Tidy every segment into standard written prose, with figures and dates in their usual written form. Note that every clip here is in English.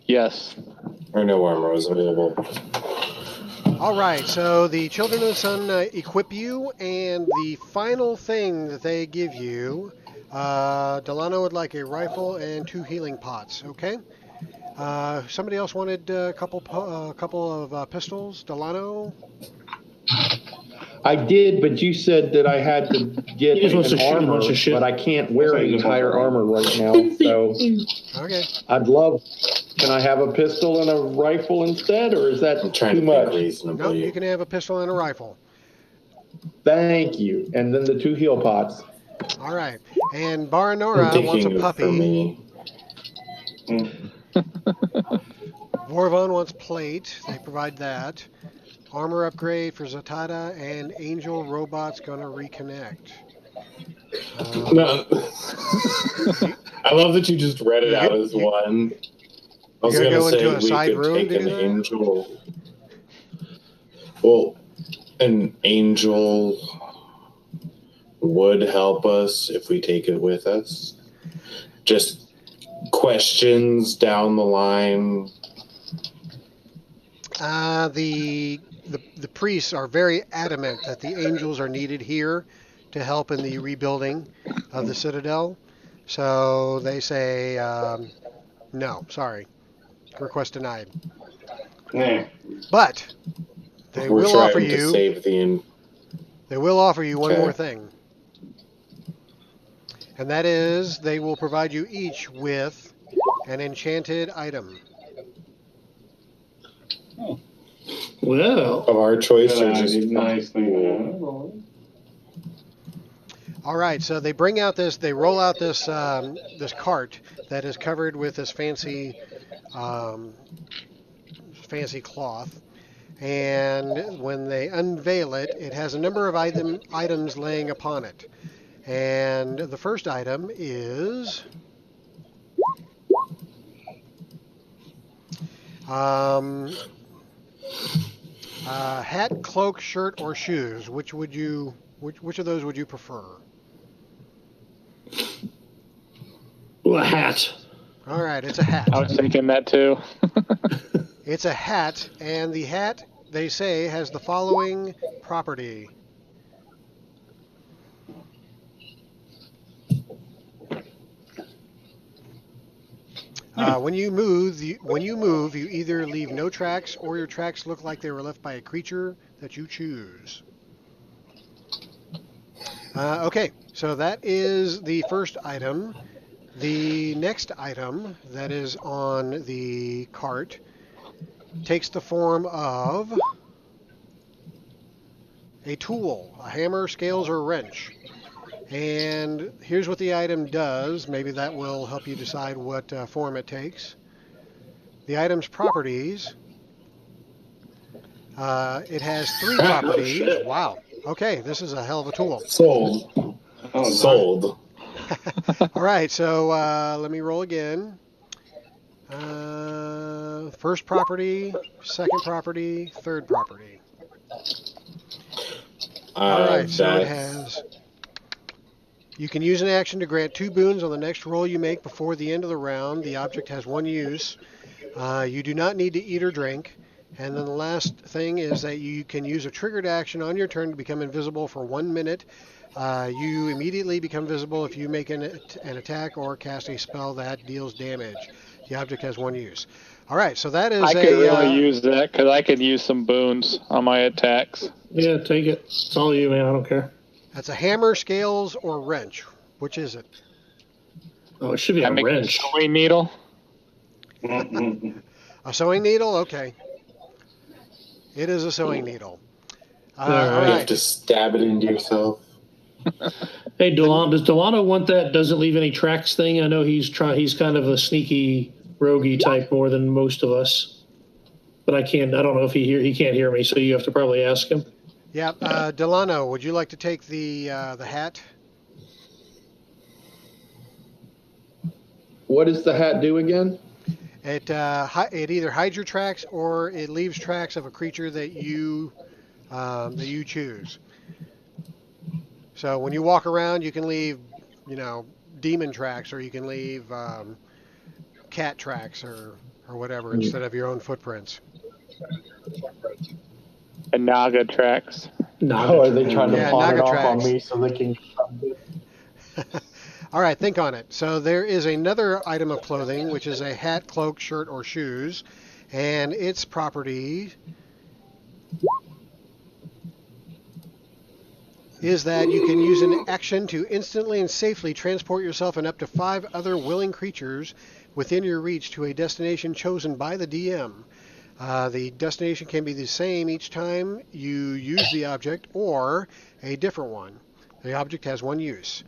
Yes. Or no armor was available. All right, so the Children of the Sun equip you, and the final thing that they give you, Delano would like a rifle and 2 healing pots. Okay. Somebody else wanted a couple of pistols. Delano. I did, but you said that I had to get He just wants to an shoot a armor, bunch of shit. but I can't wear an entire armor right now. So Okay. I'd love. Can I have a pistol and a rifle instead, or is that I'm trying too to much? think reasonably. No, you can have a pistol and a rifle. Thank you. And then the 2 heal pots. All right. And I'm Baranora wants a thinking for puppy. me. Vorvon wants plate. They provide that. Armor upgrade for Zatada, and Angel Robot's going to reconnect. No. I love that you just read it out as one. I was You're going gonna to go into say a we side could room take to do an that? angel. Well, an angel would help us if we take it with us. Just questions down the line. The priests are very adamant that the angels are needed here to help in the rebuilding of the Citadel. So they say, no, sorry. Request denied. But they We're will trying offer to you. save the. They will offer you one Okay. more thing. And that is, they will provide you each with an enchanted item. Well, Of our choice, or just nice thing. All right, so they bring out this. They roll out this this cart that is covered with this fancy cloth, and when they unveil it, it has a number of items laying upon it. And the first item is hat, cloak, shirt, or shoes. Which of those would you prefer? a hat. All right, it's a hat. I was thinking that too. It's a hat, and the hat, they say, has the following property. When you move, you either leave no tracks or your tracks look like they were left by a creature that you choose. Okay, so that is the first item. The next item that is on the cart takes the form of a tool, a hammer, scales, or wrench. And here's what the item does. Maybe that will help you decide what form it takes. The item's properties. It has 3 properties. shit. Wow. Okay, this is a hell of a tool. sold. Sold. All right, so let me roll again. First property, second property, third property. All right, so it has. You can use an action to grant 2 boons on the next roll you make before the end of the round. The object has 1 use. You do not need to eat or drink. And then the last thing is that you can use a triggered action on your turn to become invisible for 1 minute. You immediately become visible if you make an attack or cast a spell that deals damage. The object has 1 use. All right, so that is I could really use that because I could use some boons on my attacks. Yeah, take it. It's all you, man. I don't care. That's a hammer, scales, or wrench. Which is it? Oh, it should be a make wrench. a sewing needle. A sewing needle? Okay. It is a sewing needle. All You right. have to stab it into yourself. Hey, does Delano want that doesn't leave any tracks thing? I know he's kind of a sneaky, roguey type more than most of us. But I don't know if he can't hear me, so you have to probably ask him. Yeah, Delano, would you like to take the hat? What does the hat do again? It either hides your tracks or it leaves tracks of a creature that you choose. So when you walk around, you can leave, demon tracks, or you can leave cat tracks, or or whatever instead of your own footprints. And Naga tracks. Oh, are they trying to pawn Naga it off tracks. on me so they can? All right, think on it. So there is another item of clothing, which is a hat, cloak, shirt, or shoes, and its property is that you can use an action to instantly and safely transport yourself and up to 5 other willing creatures within your reach to a destination chosen by the DM. The destination can be the same each time you use the object or a different one. The object has one use.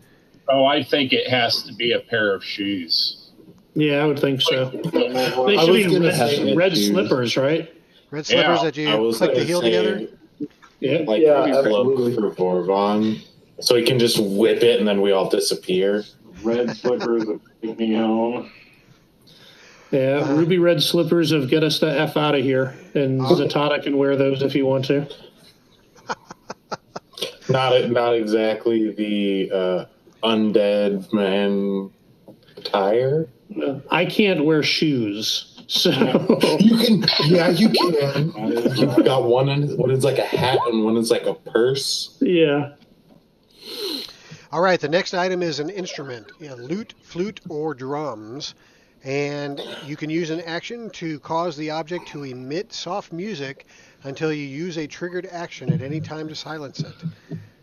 Oh, I think it has to be a pair of shoes. Yeah, I would think so. They I should was be gonna say red shoes. slippers, right? Red slippers Yeah, that I you was click the gonna heel say, together? Yeah. Like Yeah, a absolutely. cloak for Vorvon, so he can just whip it and then we all disappear. Red slippers that take me home. Yeah, ruby red slippers of get us the F out of here. And Zatanna can wear those if you want to. Not exactly the undead man attire. I can't wear shoes, so You can, yeah, you can. You've got one is like a hat and one is like a purse. yeah. All right, the next item is an instrument, lute, flute, or drums. And you can use an action to cause the object to emit soft music until you use a triggered action at any time to silence it.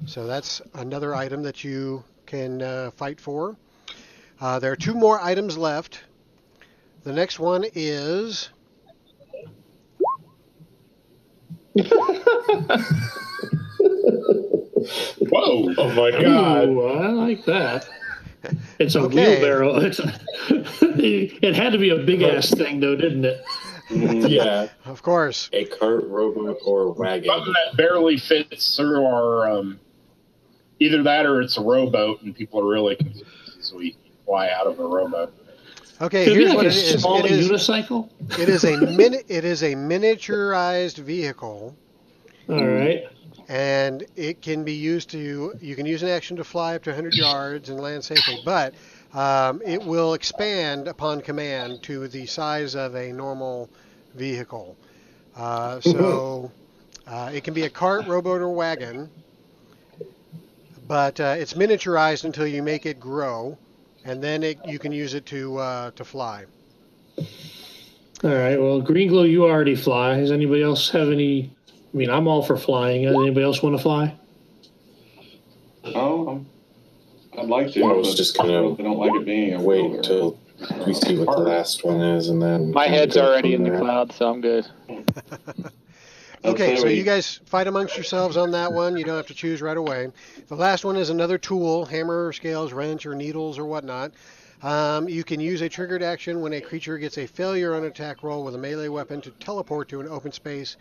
So that's another item that you can fight for. There are 2 more items left. The next one is... Whoa! Oh my god. Ooh, I like that. It's a Okay. wheelbarrow. It had to be a big ass thing, though, didn't it? Yeah, Of course. a cart, robot, or wagon. Something that barely fits through our either that or it's a rowboat, and people are really confused as we fly out of a rowboat. Okay, Could it be here's like what a it is. small It is, unicycle? it is a miniaturized vehicle, All right. and it can be used to. You can use an action to fly up to 100 yards and land safely, but it will expand upon command to the size of a normal vehicle. So it can be a cart, rowboat, or wagon, but it's miniaturized until you make it grow, and then you can use it to fly. All right. Well, Green Glow, you already fly. Does anybody else have any? I mean, I'm all for flying. Anybody else want to fly? Oh, I'd like to. I was but just gonna I don't like it being a Wait wheelbarrow. till we see what the last one is, and then My head's go already in from the there. cloud, so I'm good. Okay, say so we- you guys fight amongst yourselves on that one. You don't have to choose right away. The last one is another tool, hammer, scales, wrench, or needles, or whatnot. You can use a triggered action when a creature gets a failure on an attack roll with a melee weapon to teleport to an open space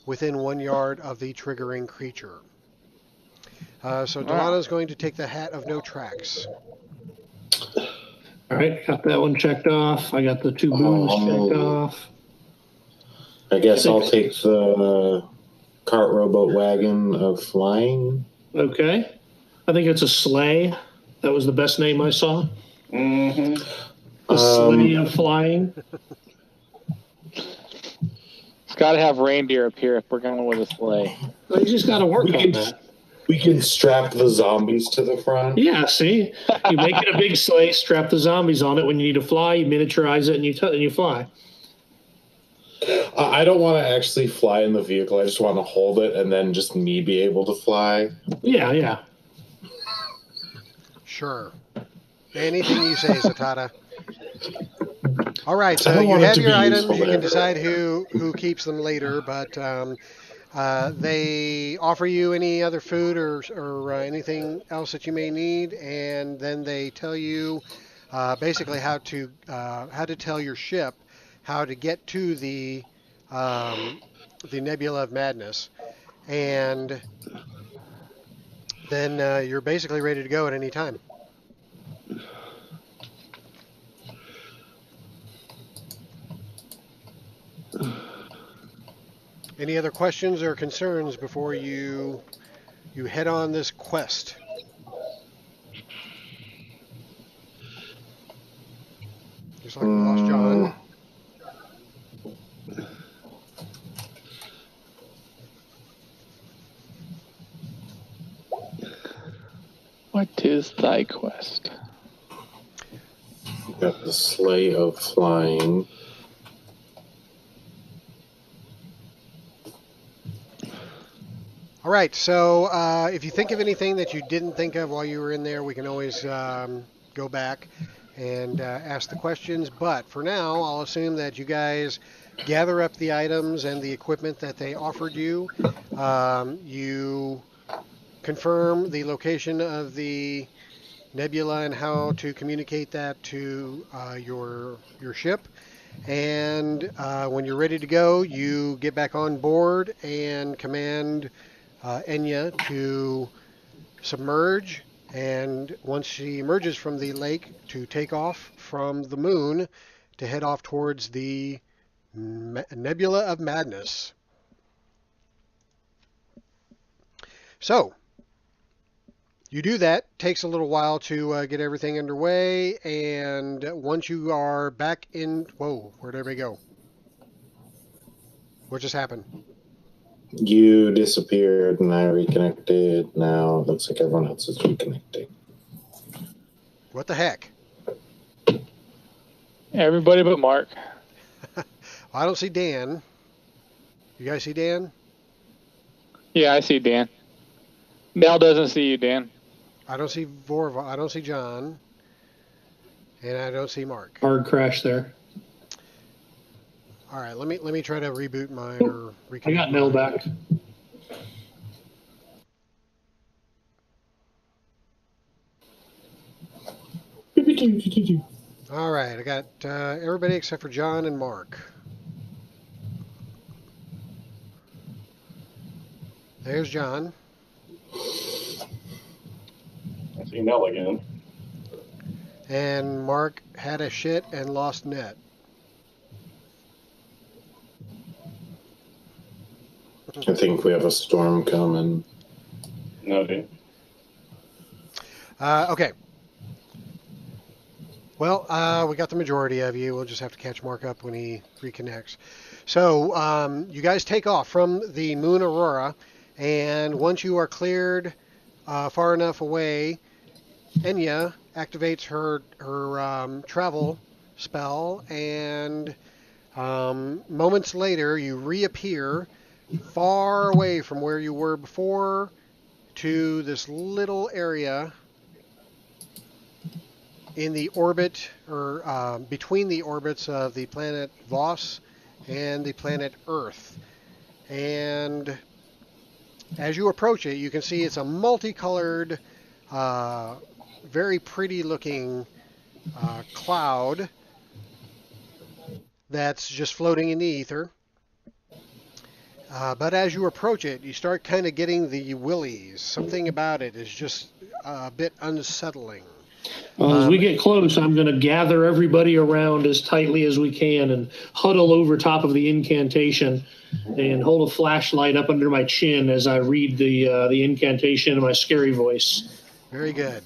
within 1 yard of the triggering creature. So Delano's going to take the Hat of No Tracks. All right. Got that one checked off. I got the 2 boons checked off. I guess I'll take the cart, rowboat, wagon of flying. Okay. I think it's a sleigh. That was the best name I saw. Mm-hmm. The sleigh of flying. It's got to have reindeer up here if we're going with a sleigh. Well, you just got to work We on can- that. We can strap the zombies to the front. Yeah, see? You make it a big sleigh, strap the zombies on it. When you need to fly, you miniaturize it, and you fly. I don't want to actually fly in the vehicle. I just want to hold it and then just me be able to fly. Yeah, yeah. Sure. Anything you say, Zatanna. All right, I so don't you want it have to your be items. useful You can there. decide who keeps them later, but they offer you any other food or anything else that you may need, and then they tell you basically how to tell your ship how to get to the Nebula of Madness, and then you're basically ready to go at any time. Any other questions or concerns before you head on this quest? Just like we lost John. What is thy quest? You got the Slay of Flying. All right, so if you think of anything that you didn't think of while you were in there, we can always go back and ask the questions. But for now, I'll assume that you guys gather up the items and the equipment that they offered you. You confirm the location of the nebula and how to communicate that to your ship. And when you're ready to go, you get back on board and command Enya to submerge, and once she emerges from the lake, to take off from the moon to head off towards the Nebula of Madness. So, you do that. Takes a little while to get everything underway, and once you are back in... Whoa, where'd everybody go? What just happened? You disappeared and I reconnected. Now it looks like everyone else is reconnecting. What the heck? Everybody but Mark. I don't see Dan. You guys see Dan? Yeah, I see Dan. Mel doesn't see you, Dan. I don't see Vorva. I don't see John. And I don't see Mark. Hard crash there. All right, let me try to reboot mine or reconnect. I got Mel back. All right, I got everybody except for John and Mark. There's John. I see Nell again. And Mark had a shit and lost net. I think we have a storm coming. No, dude. Okay. Well, we got the majority of you. We'll just have to catch Mark up when he reconnects. So, you guys take off from the Moon Aurora, and once you are cleared far enough away, Enya activates her travel spell, and moments later, you reappear far away from where you were before to this little area in the orbit, or between the orbits of the planet Voss and the planet Earth. And as you approach it, you can see it's a multicolored, very pretty looking cloud that's just floating in the ether. But as you approach it, you start kind of getting the willies. Something about it is just a bit unsettling. Well, as we get close, I'm going to gather everybody around as tightly as we can and huddle over top of the incantation and hold a flashlight up under my chin as I read the incantation in my scary voice. Very good.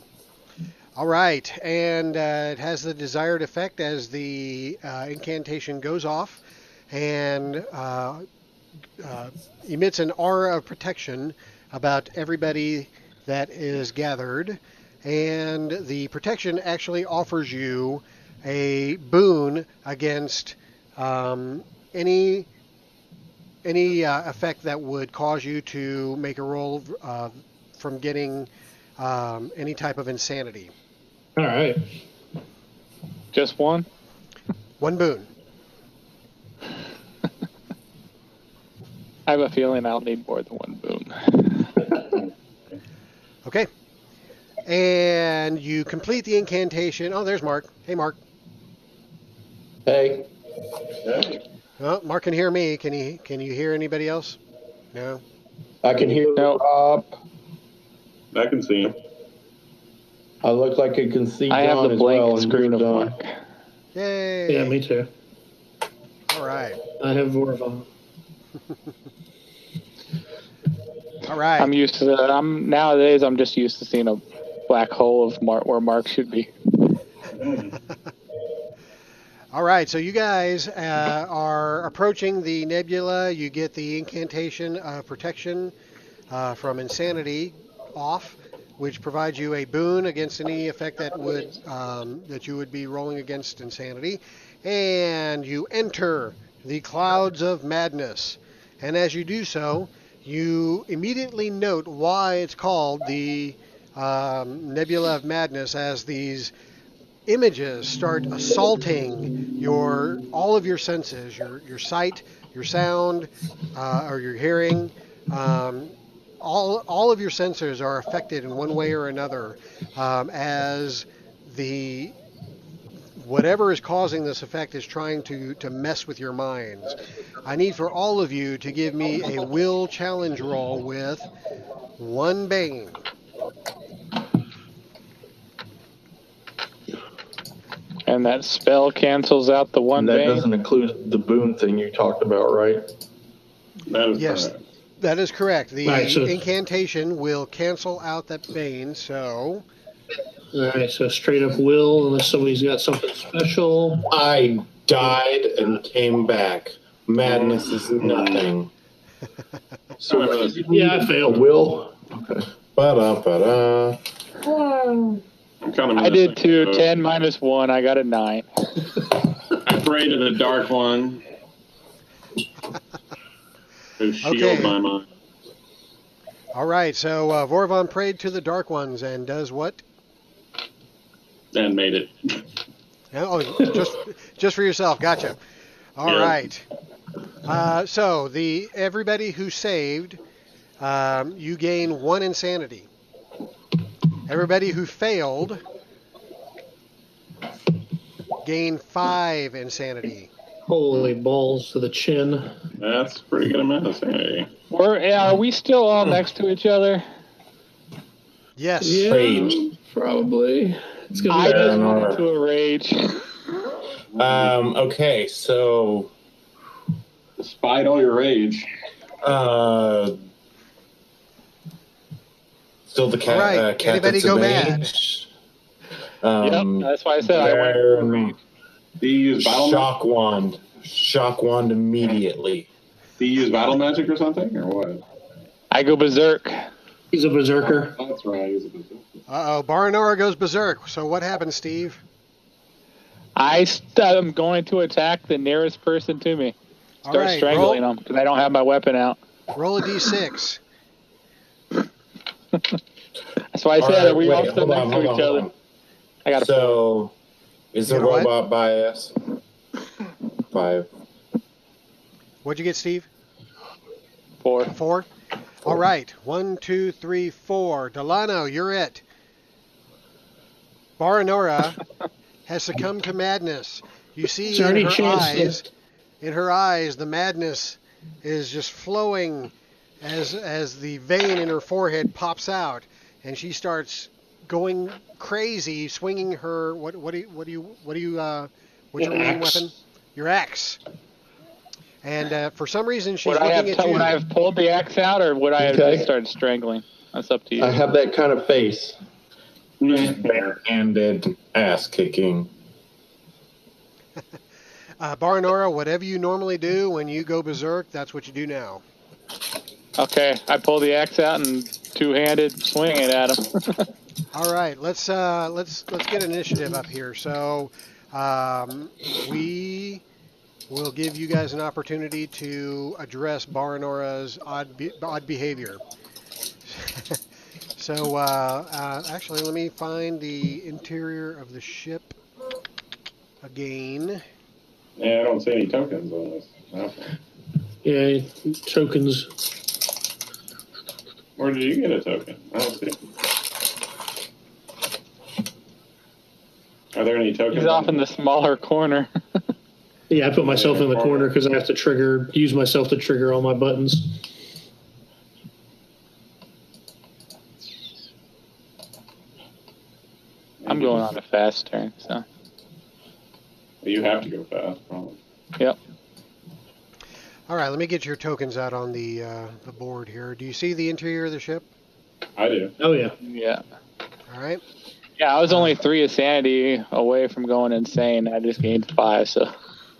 All right, and it has the desired effect as the incantation goes off and emits an aura of protection about everybody that is gathered. And the protection actually offers you a boon against any effect that would cause you to make a roll from getting any type of insanity. All right. Just one? One boon. I have a feeling I'll need more than one boon. Okay. And you complete the incantation. Oh, there's Mark. Hey, Mark. Hey, Oh, Mark can hear me. Can you hear anybody else? No. I can hear No. Rob. I can see him. I look like I can see I have John the as blank well. and screen of John. Mark. Yay. Yeah, me too. All right. I have Vorva. All right. I'm used to that. Nowadays I'm just used to seeing a black hole of where Mark should be. All right, so you guys are approaching the nebula. You get the incantation of protection from insanity off. which provides you a boon against any effect that would that you would be rolling against insanity. And you enter the Clouds of Madness. And as you do so, you immediately note why it's called the Nebula of Madness, as these images start assaulting all of your senses, your sight, your sound, or your hearing. All of your sensors are affected in one way or another as the whatever is causing this effect is trying to mess with your minds. I need for all of you to give me a will challenge roll with 1 Bane. And that spell cancels out the one And that bane. doesn't include the boon thing you talked about, right? That is Yes, correct. that is correct. The Right, so- incantation will cancel out that Bane, so... All right, so straight up will, unless somebody's got something special. I died and came back. Madness is nothing. So Remember you this. Yeah, I need a failed. will. Okay. Ba-da-ba-da. I'm kind of I did too. missing, 10 minus 1. I got a 9. I pray to the Dark One who shield Okay. my mind. All right, so Vorvon prayed to the Dark Ones and does what? And made it. Oh, just for yourself. Gotcha. All Yeah. right. So everybody who saved, you gain 1 insanity. Everybody who failed gain 5 insanity. Holy balls to the chin. That's a pretty good amount of sanity. Are we still all next to each other? Yes. Yeah, Rage. probably. It's gonna I be just no. went into a rage. Okay, so Despite all your rage. still the cat. All right, Cat anybody that's go a mad? mage. Yep, that's why I said I went into a rage. Do you use battle Shock wand. Shock wand immediately. Do you use battle magic or something, or what? I go berserk. He's a berserker. Oh, that's right. He's a berserker. Uh-oh, Baranora goes berserk. So what happens, Steve? I'm going to attack the nearest person to me. All Start right, strangling them because I don't have my weapon out. roll a d6. That's why I said Alright, we all wait, stood hold on, next to hold each on, other. hold I got on. a So, is the You know what? robot bias? 5. What'd you get, Steve? 4. 4? All right. 1, 2, 3, 4. Delano, you're it. Baranora has succumbed to madness. You see Is there in any her chance eyes, that- the madness is just flowing as the vein in her forehead pops out, and she starts going crazy, swinging her what's your main Axe. weapon? Your axe. And for some reason, she's Would I looking at you. would I have pulled the axe out, or would I have Okay. just started strangling? That's up to you. I have that kind of face. Bare-handed ass kicking. Baranora, whatever you normally do when you go berserk, that's what you do now. Okay, I pull the axe out and two-handed swing it at him. All right, let's get initiative up here. So we will give you guys an opportunity to address Baranora's odd behavior. So actually, let me find the interior of the ship again. Yeah, I don't see any tokens on this. Okay. Yeah, tokens. Where did you get a token? I don't see it. Are there any tokens? He's off in the smaller corner. Yeah, I put myself in the corner because I have to use myself to trigger all my buttons. I'm going on a fast turn, so. You have to go fast, probably. Yep. All right, let me get your tokens out on the board here. Do you see the interior of the ship? I do. Oh yeah. Yeah. All right. Yeah, I was only 3 of sanity away from going insane. I just gained 5, so.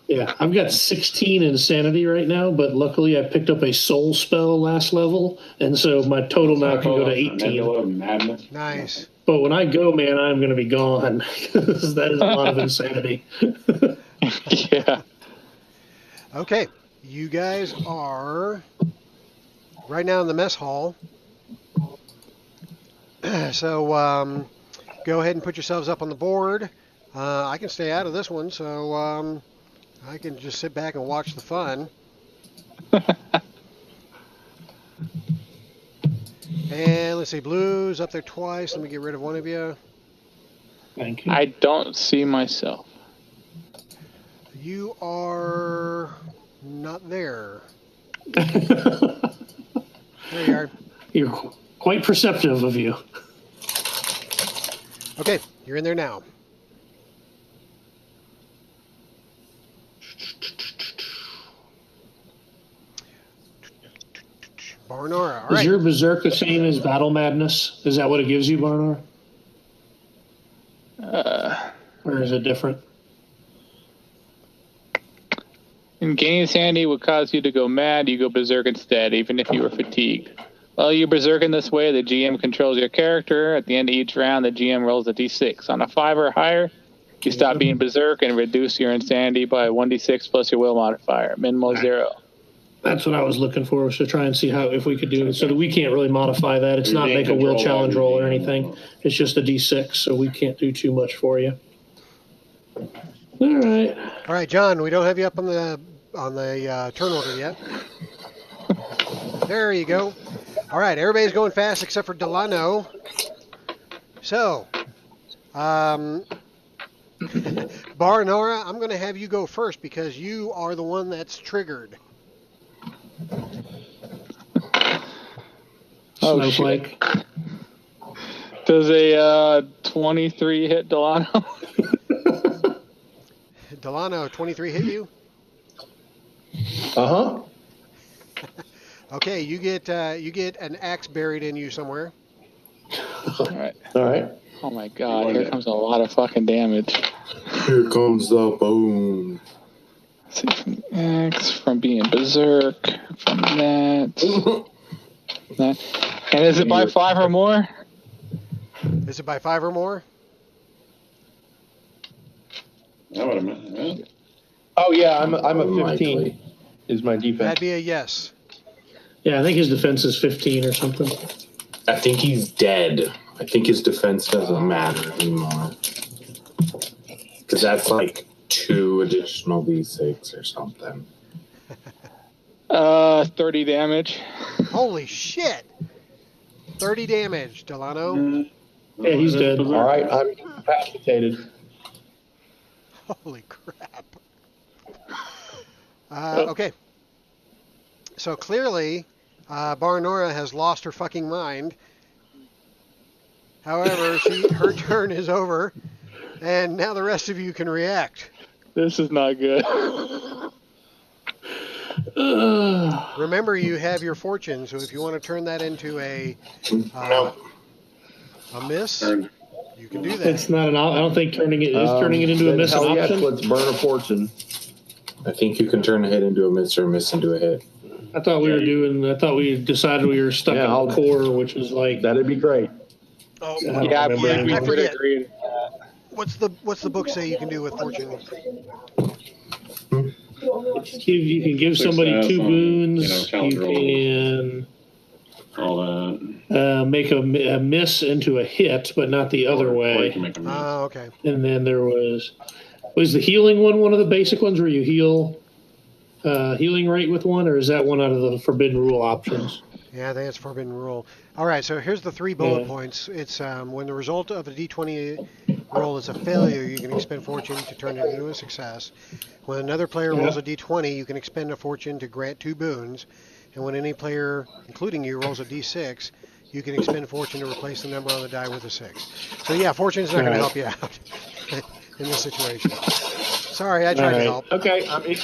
Yeah, I've got 16 insanity right now, but luckily I picked up a soul spell last level, and so my total now can go to 18. Nebula of Madness. Nice. But when I go, man, I'm going to be gone. That is a lot of insanity. Yeah. Okay, you guys are right now in the mess hall. So go ahead and put yourselves up on the board. I can stay out of this one, so I can just sit back and watch the fun. And let's see, Blue's up there twice. Let me get rid of one of you. Thank you. I don't see myself. You are not there. You're There you are. quite perceptive of you. Okay, you're in there now. Barnora, all Is right. your berserk the same as battle madness? Is that what it gives you, Barnor? Or is it different? And gaining sanity would cause you to go mad. You go berserk instead, even if you were fatigued. While you berserk in this way, the GM controls your character. At the end of each round, the GM rolls a d6. On a 5 or higher, you stop being berserk and reduce your insanity by 1d6 plus your will modifier. Minimal 0. That's what I was looking for, was to try and see how if we could do it. So that we can't really modify that. It's You not can't make a will control challenge that, roll or you anything. know. It's just a d6, so we can't do too much for you. All right. All right, John, we don't have you up on the turn order yet. There you go. All right, everybody's going fast except for Delano. So, Barnora, I'm going to have you go first because you are the one that's triggered. Oh, Snowflake. Does a 23 hit Delano? Delano, 23 hit you? Uh-huh. Okay, you get an axe buried in you somewhere. All right. All right. Oh my god, here comes a lot of fucking damage. Here comes the boom. Let's see, from the X, from being berserk, from that. And is it by 5 or more? Is it by 5 or more? That would have meant. Oh, yeah, I'm a 15 Unlikely. is my defense. That'd be a yes. Yeah, I think his defense is 15 or something. I think he's dead. I think his defense doesn't matter anymore. Because that's like 2 additional d6 or something. 30 damage. Holy shit! 30 damage, Delano. Yeah, he's dead. All right, I'm incapacitated. Holy crap. Okay. So clearly, Barnora has lost her fucking mind. However, her turn is over, and now the rest of you can react. This is not good. Remember, you have your fortune, so if you want to turn that into a miss, you can do that. It's not an option. I don't think turning it into a miss an Hell yes, option. let's burn a fortune. I think you can turn a hit into a miss or a miss into a hit. I thought we decided we were stuck Yeah, on I'll- the core, which was like. That'd be great. Oh, I don't Yeah, I remember believe we I would forget. agree. what's the book say you can do with fortune? You can give somebody Success 2 on, boons. challenge You roll. can All that. make a miss into a hit, but not the other Or you way. can make a miss. Oh, okay. And then there was the healing one of the basic ones where you heal healing rate with one, or is that one out of the forbidden rule options? Yeah, I think it's forbidden rule. All right, so here's the 3 bullet Yeah. points. It's when the result of a d20 roll is a failure, you can expend fortune to turn it into a success. When another player rolls a d20, you can expend a fortune to grant 2 boons. And when any player, including you, rolls a d6, you can expend fortune to replace the number on the die with a 6. So yeah, fortune's not going to help you out in this situation. Sorry, I tried to help. Okay. All right,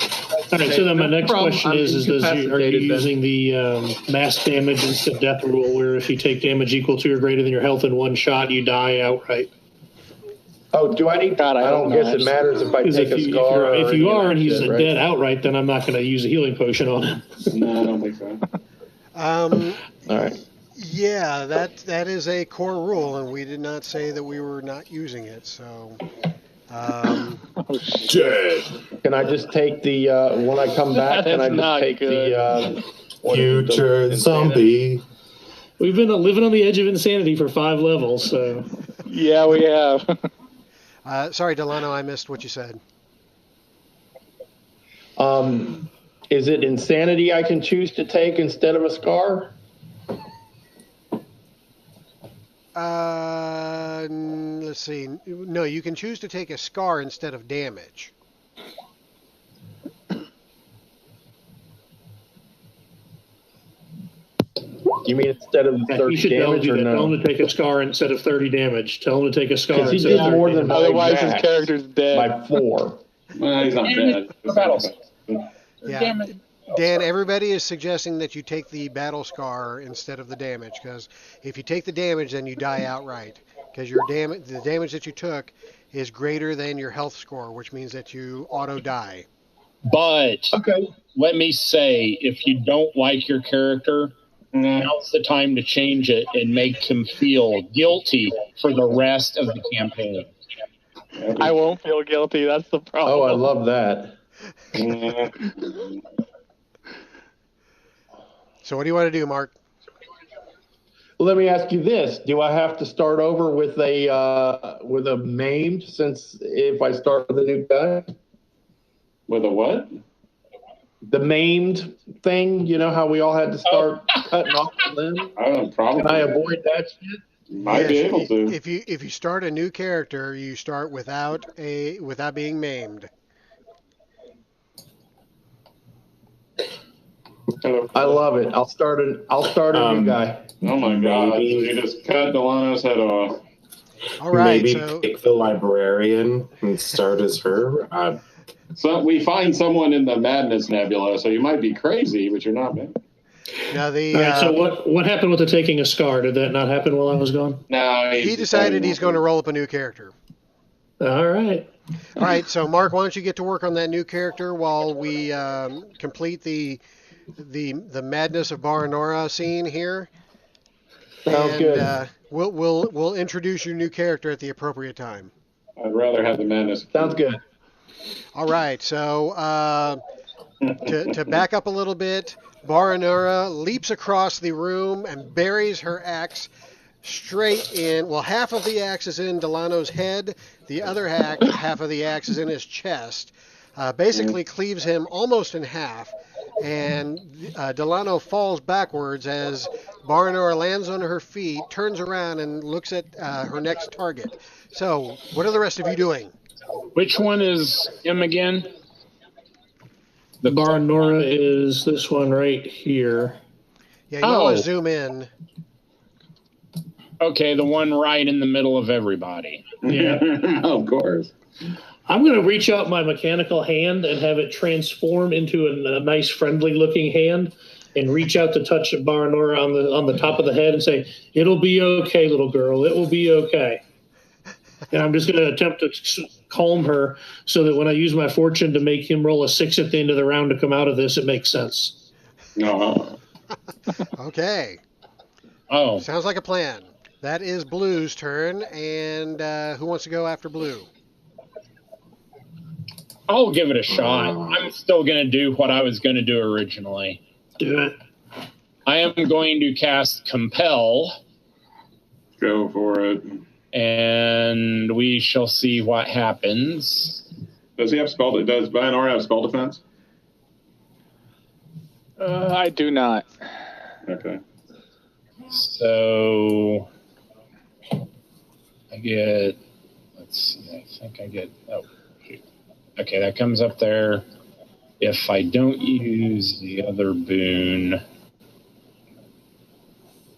so then my next question are you incapacitated then. using the mass damage instant death rule, where if you take damage equal to or greater than your health in one shot, you die outright? Oh, do I need? God, I I don't hope guess not. it matters if I Because take a scar. if you are and he's right? dead outright, then I'm not going to use a healing potion on him. No, I don't think so. All right. Yeah, that is a core rule, and we did not say that we were not using it. So, Oh, shit. Dead. Can I just take the when I come back? That Can I is just not take good. the what is it, the Future insanity? zombie. We've been living on the edge of insanity for 5 levels, so. Yeah, we have. sorry, Delano, I missed what you said. Is it insanity I can choose to take instead of a scar? Let's see. No, you can choose to take a scar instead of damage. You mean instead of You 30 should tell damage or him no? to take a scar instead of 30 damage. Tell him to take a scar 'Cause he instead of did 30 more damage. than my Otherwise, his max character's dead. by 4. Well, he's not dead. Yeah. Dan, everybody is suggesting that you take the battle scar instead of the damage, because if you take the damage, then you die outright. Because the damage that you took is greater than your health score, which means that you auto die. But Okay. let me say, if you don't like your character, now's the time to change it and make him feel guilty for the rest of the campaign. I won't feel guilty. That's the problem. Oh, I love that. So what do you want to do, Mark? Let me ask you this: do I have to start over with a maimed? Since if I start with a new guy, With a what? the maimed thing, you know how we all had to start cutting off the limb. I don't know, probably. Can I avoid that shit? Might be Yes, able to. If you start a new character, you start without being maimed. I love it. I'll start a new guy. Oh my god! So Maybe. you just cut Delano's head off. All right, Maybe so pick the librarian and start as her. So we find someone in the Madness Nebula. So you might be crazy, but you're not, man. now All right, so what happened with the taking a scar? Did that not happen while I was gone? No, he decided he's going to roll up a new character. All right. All right, so Mark, why don't you get to work on that new character while we complete the Madness of Baranora scene here. Sounds good. We'll introduce your new character at the appropriate time. I'd rather have the Madness. Sounds good. All right, so to back up a little bit, Baranora leaps across the room and buries her axe straight in. Well, half of the axe is in Delano's head. The other half of the axe is in his chest. Basically cleaves him almost in half. And Delano falls backwards as Baranora lands on her feet, turns around, and looks at her next target. So, what are the rest of you doing? Which one is him again? The Baranora is this one right here. Yeah, you want to zoom in. Okay, the one right in the middle of everybody. Yeah. Of course. I'm going to reach out my mechanical hand and have it transform into a nice, friendly-looking hand, and reach out to touch Baranora on the top of the head and say, "It'll be okay, little girl. It will be okay." And I'm just going to attempt to calm her so that when I use my fortune to make him roll a 6 at the end of the round to come out of this, it makes sense. No. Okay. Oh, Sounds like a plan. That is Blue's turn, and who wants to go after Blue? I'll give it a shot. I'm still going to do what I was going to do originally. Do it. I am going to cast Compel, Go for it. and we shall see what happens. Does he have spell? Does Bayanora have spell defense? I do not. Okay. So I get, let's see, I think I get, oh, shoot. Okay, that comes up there. If I don't use the other boon.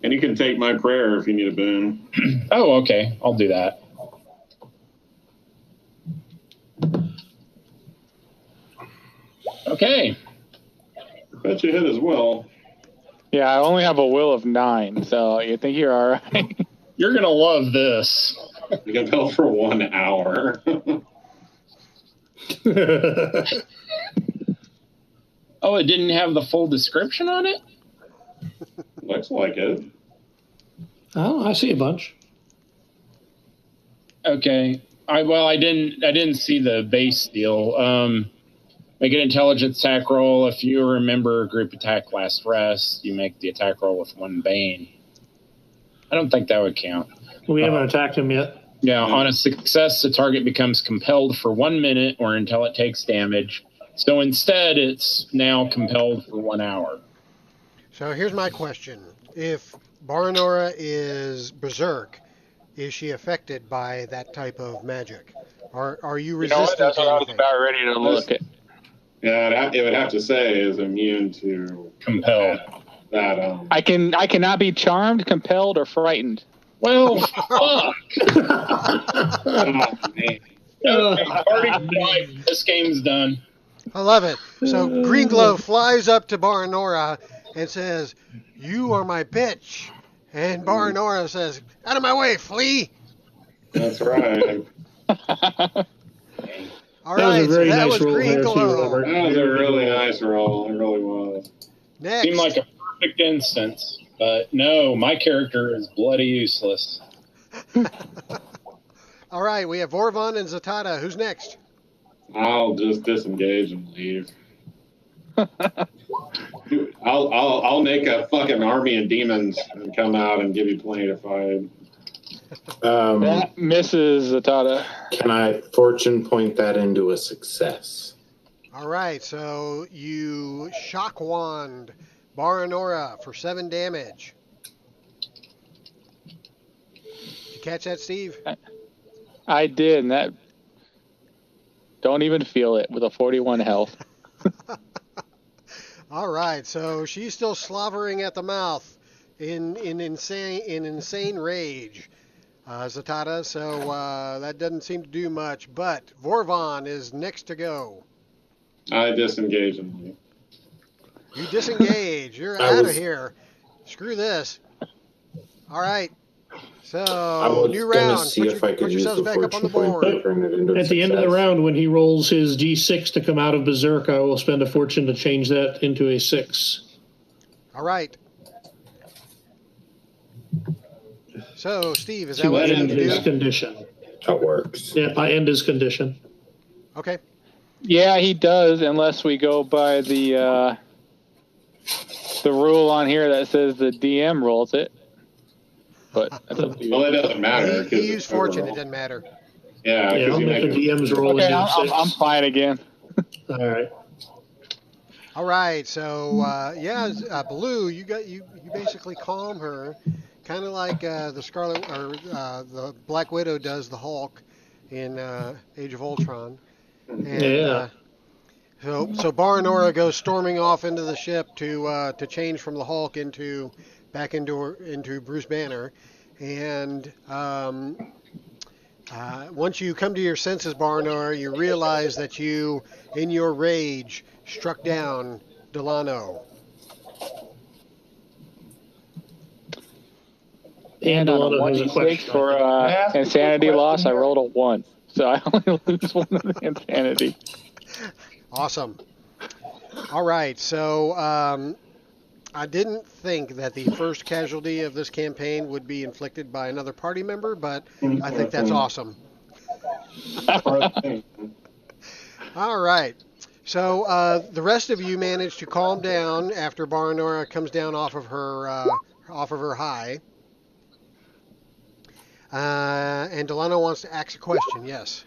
And you can take my prayer if you need a boon. Oh, okay, I'll do that. Okay. Bet you hit as well. Yeah, I only have a will of 9, so you think you're all right? You're going to love this. You can build for 1 hour. Oh, it didn't have the full description on it? Looks like it. Oh, I see a bunch. Okay. I didn't see the base deal. Make an intelligence attack roll. If you remember group attack last rest, you make the attack roll with 1 bane. I don't think that would count. We haven't attacked him yet. Yeah, on a success, the target becomes compelled for 1 minute or until it takes damage. So instead, it's now compelled for 1 hour. So here's my question. If Baranora is berserk, is she affected by that type of magic? Are you resistant That's to what I was anything? about ready to look at. Yeah, it would have to say is immune to Compelled. that. I cannot be charmed, compelled, or frightened. Well, fuck. Oh, man. Okay, party five. This game's done. I love it. So Green Glove flies up to Baranora and says, "You are my bitch." And Baranora says, "Out of my way, flea." That's right. All That was right, a very so that nice was roll Green there, too, Glove. Robert. That was a really nice roll. It really was. Next. Seemed like a perfect instance, but no, my character is bloody useless. All right, we have Vorvon and Zatada. Who's next? I'll just disengage and leave. I'll make a fucking army of demons and come out and give you plenty to fight. That misses Zatada. Can I fortune point that into a success? All right, so you shock wand Baranora for 7 damage. Did you catch that, Steve? I did, and that don't even feel it with a 41 health. All right, so she's still slavering at the mouth in insane rage, Zatada. So that doesn't seem to do much. But Vorvon is next to go. I disengage and leave. You disengage. You're I out of was- here. Screw this. All right. I So was new gonna round. see if I Put could use yourselves the back up on the fortune point board. to turn it into a At the end of the success. round, when he rolls his D6 to come out of Berserk, I will spend a fortune to change that into a 6. All right. So Steve, is that To what you end need to his do? condition. That works. Yeah, I end his condition. Okay. Yeah, he does, unless we go by the rule on here that says the DM rolls it. But that's up to you. Well, it doesn't matter. He 'cause used it's fortune. overall. It doesn't matter. Yeah, Yeah, because I'll you make make the DM's roll Okay, a I'm D6. fine again. All right. All right. So Blue, you basically calm her, kind of like the Scarlet or the Black Widow does the Hulk in Age of Ultron. And, Yeah. So Baranora goes storming off into the ship to change from the Hulk back into Bruce Banner, and once you come to your senses, Baranora, you realize that you, in your rage, struck down Delano. And on a Delano has a 1d6 question. for I ask you a insanity question loss, I here? rolled a 1. So I only lose 1 of the insanity. Awesome. All right, so I didn't think that the first casualty of this campaign would be inflicted by another party member, but I think that's awesome. All right. So the rest of you manage to calm down after Baranora comes down off of her high. And Delano wants to ask a question. Yes.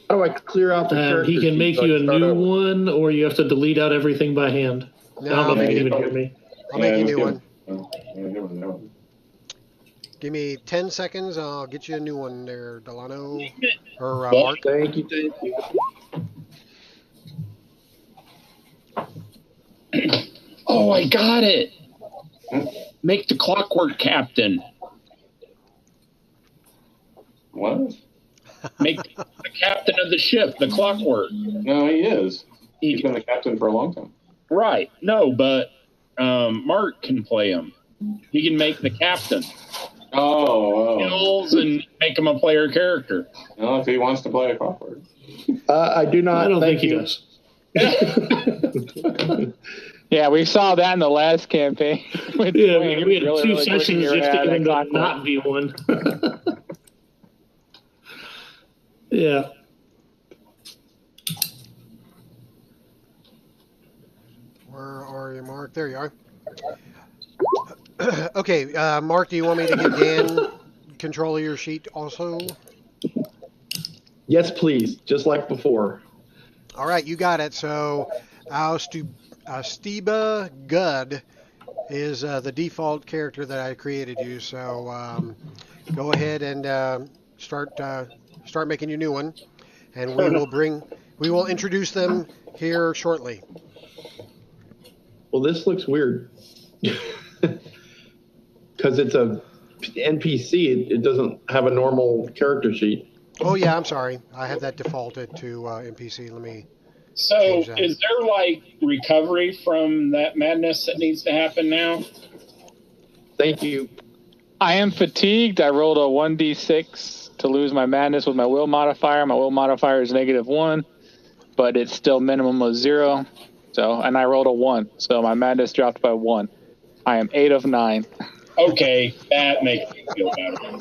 How do I clear out the character He can sheet make so I you a start new over? one, or you have to delete out everything by hand. I don't know No, if you can even hear me. I'll make you a new Yeah, one. Give me 10 seconds. I'll get you a new one there, Delano. Or Mark. Thank you, thank you. Oh, I got it. Make the Clockwork Captain. What? Make the captain of the ship, the Clockwork. No, he is. He's been the captain for a long time. Right. No, but Mark can play him. He can make the captain. skills and make him a player character. Well, if he wants to play a card. I do not. I don't think he you. does. Yeah, we saw that in the last campaign. With Yeah, Dwayne. we had Really, two really sessions pushing your just to head get him at to clockwork. not be one. Yeah. Where are you, Mark? There you are. Okay, Mark, do you want me to give Dan control of your sheet also? Yes, please. Just like before. All right, you got it. So, Stiba Gud is the default character that I created you. So, go ahead and start making your new one, and we will introduce them here shortly. Well, this looks weird. Because it's a NPC, it doesn't have a normal character sheet. Oh yeah, I'm sorry. I had that defaulted to NPC. Let me. So, change that. is there like recovery from that madness that needs to happen now? Thank you. I am fatigued. I rolled a 1d6 to lose my madness with my will modifier. My will modifier is -1, but it's still minimum of 0. So, and I rolled a 1, so my madness dropped by 1. I am 8 of 9. Okay, that makes me feel better.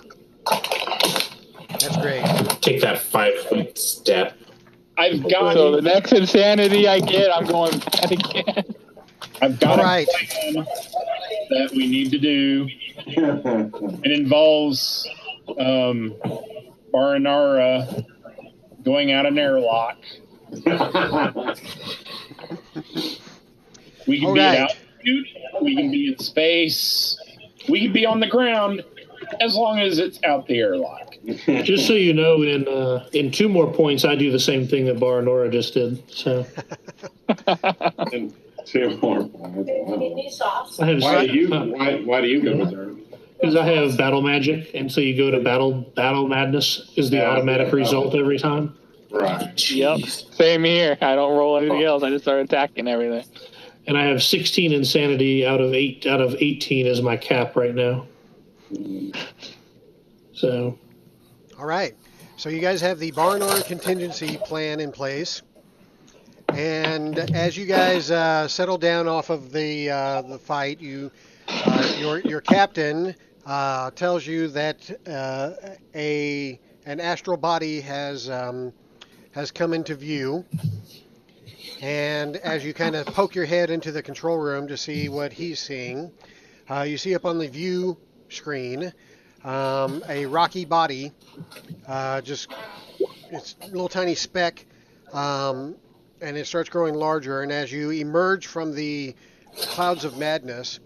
That's great. Take that 5-foot step. I've got So the next insanity I get, I'm going mad again. I've got All right. a plan that we need to do. It involves Baranara going out an airlock. We can All be right. at altitude. We can be in space. We can be on the ground as long as it's out the airlock. Just so you know, in 2 more points, I do the same thing that Baranora just did. So And 2 more. I have Why do you go with her? because I have battle magic, and so you go to battle madness is the automatic result every time. Right. Yep. Same here. I don't roll anything else. I just start attacking everything. And I have 16 insanity out of 18 as my cap right now. So All right. So you guys have the Barnor contingency plan in place, and as you guys settle down off of the fight, your captain tells you that an astral body has come into view. And as you kind of poke your head into the control room to see what he's seeing, you see up on the view screen a rocky body, it's a little tiny speck, and it starts growing larger. And as you emerge from the clouds of madness,